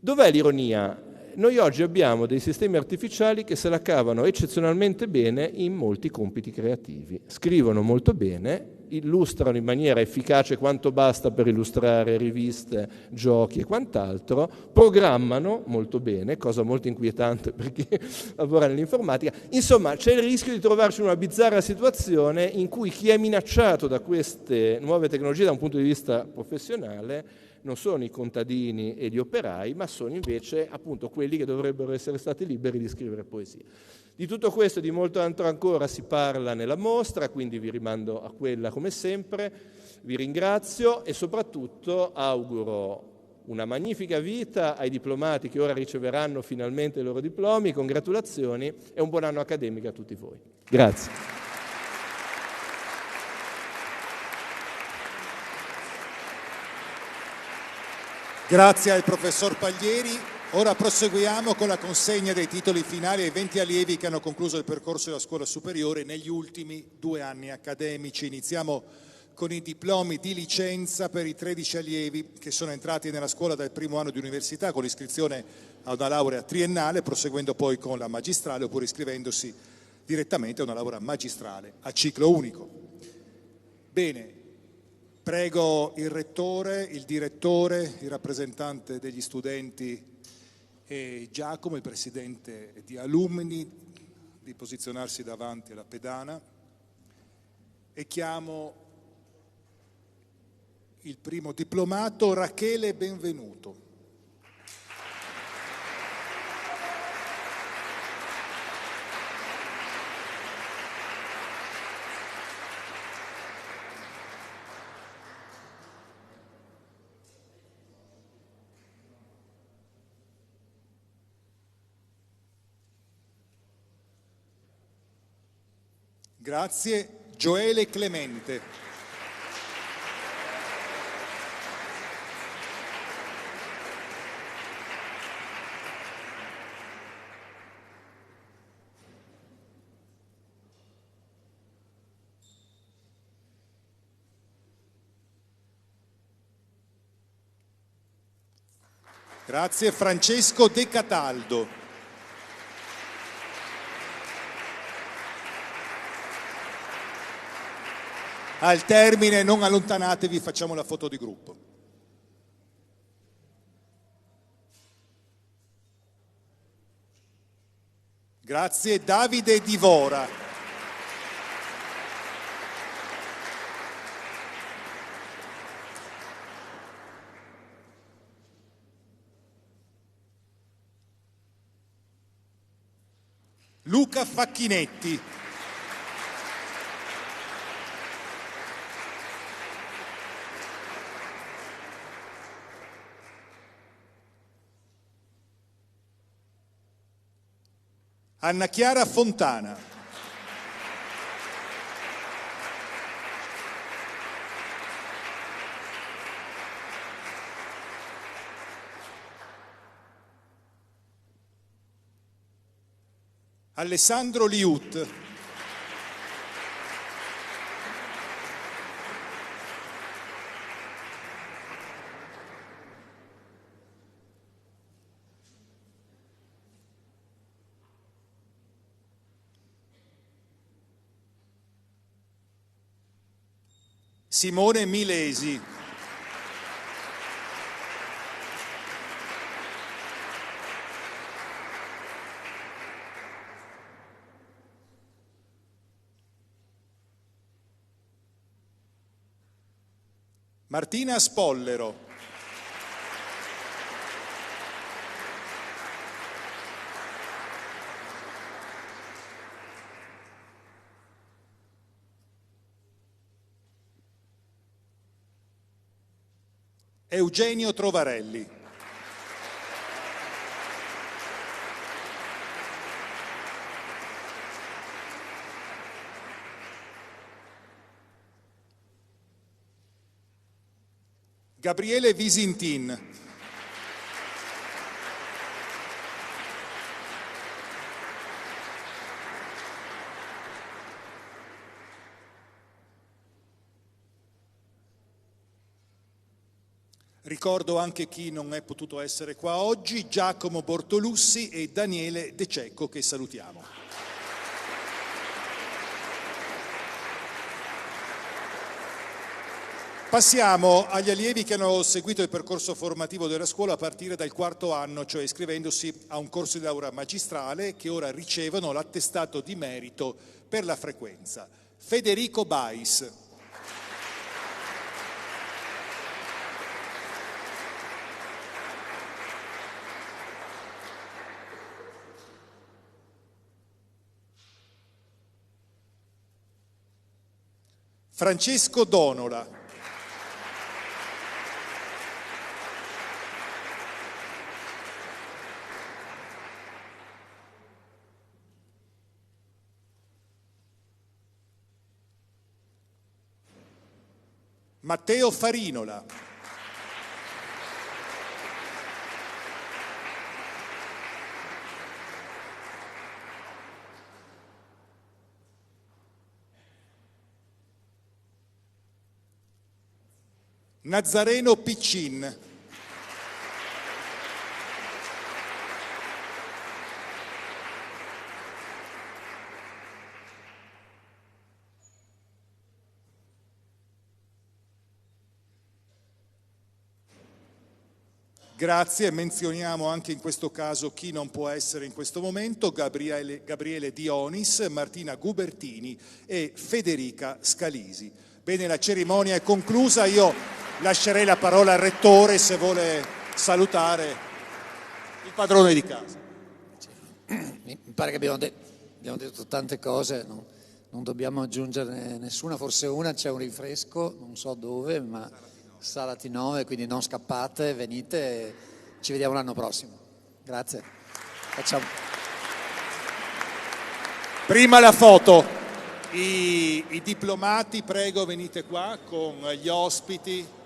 Dov'è l'ironia? Noi oggi abbiamo dei sistemi artificiali che se la cavano eccezionalmente bene in molti compiti creativi, scrivono molto bene, illustrano in maniera efficace quanto basta per illustrare riviste, giochi e quant'altro, programmano molto bene, cosa molto inquietante per chi lavora nell'informatica. Insomma, c'è il rischio di trovarci in una bizzarra situazione in cui chi è minacciato da queste nuove tecnologie da un punto di vista professionale non sono i contadini e gli operai, ma sono invece appunto quelli che dovrebbero essere stati liberi di scrivere poesia. Di tutto questo e di molto altro ancora si parla nella mostra, quindi vi rimando a quella come sempre, vi ringrazio e soprattutto auguro una magnifica vita ai diplomati che ora riceveranno finalmente i loro diplomi, congratulazioni e un buon anno accademico a tutti voi. Grazie. Grazie al professor Paglieri. Ora proseguiamo con la consegna dei titoli finali ai 20 allievi che hanno concluso il percorso della scuola superiore negli ultimi 2 anni accademici. Iniziamo con i diplomi di licenza per i 13 allievi che sono entrati nella scuola dal primo anno di università con l'iscrizione a una laurea triennale, proseguendo poi con la magistrale oppure iscrivendosi direttamente a una laurea magistrale a ciclo unico. Bene. Prego il rettore, il direttore, il rappresentante degli studenti e Giacomo, il presidente di alumni, di posizionarsi davanti alla pedana e chiamo il primo diplomato, Rachele Benvenuto. Grazie. Gioele Clemente. Grazie. Francesco De Cataldo. Al termine, non allontanatevi, facciamo la foto di gruppo. Grazie. Davide Divora. Luca Facchinetti. Anna Chiara Fontana. Alessandro Liut. Simone Milesi. Martina Spollero. Eugenio Trovarelli. Gabriele Visintin. Ricordo anche chi non è potuto essere qua oggi, Giacomo Bortolussi e Daniele De Cecco, che salutiamo. Passiamo agli allievi che hanno seguito il percorso formativo della scuola a partire dal 4º anno, cioè iscrivendosi a un corso di laurea magistrale, che ora ricevono l'attestato di merito per la frequenza. Federico Bais. Francesco Donola. Matteo Farinola. Nazareno Piccin. Grazie, menzioniamo anche in questo caso chi non può essere in questo momento: Gabriele Dionis, Martina Gubertini e Federica Scalisi. Bene, la cerimonia è conclusa, io lascerei la parola al Rettore se vuole salutare il padrone di casa. Mi pare che abbiamo detto tante cose, no? Non dobbiamo aggiungerne nessuna, forse una, c'è un rinfresco, non so dove, ma Salati 9, quindi non scappate, venite e ci vediamo l'anno prossimo. Grazie. Facciamo. Prima la foto. I diplomati, prego, venite qua con gli ospiti.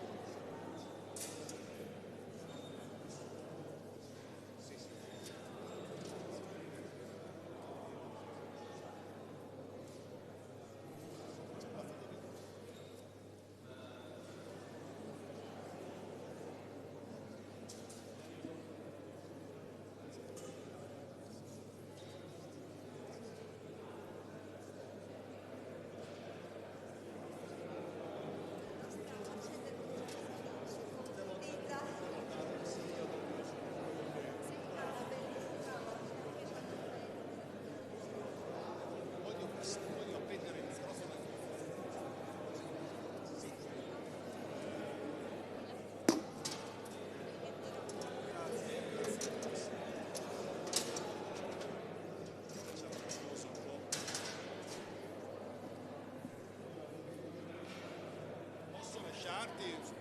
Posso lasciarti?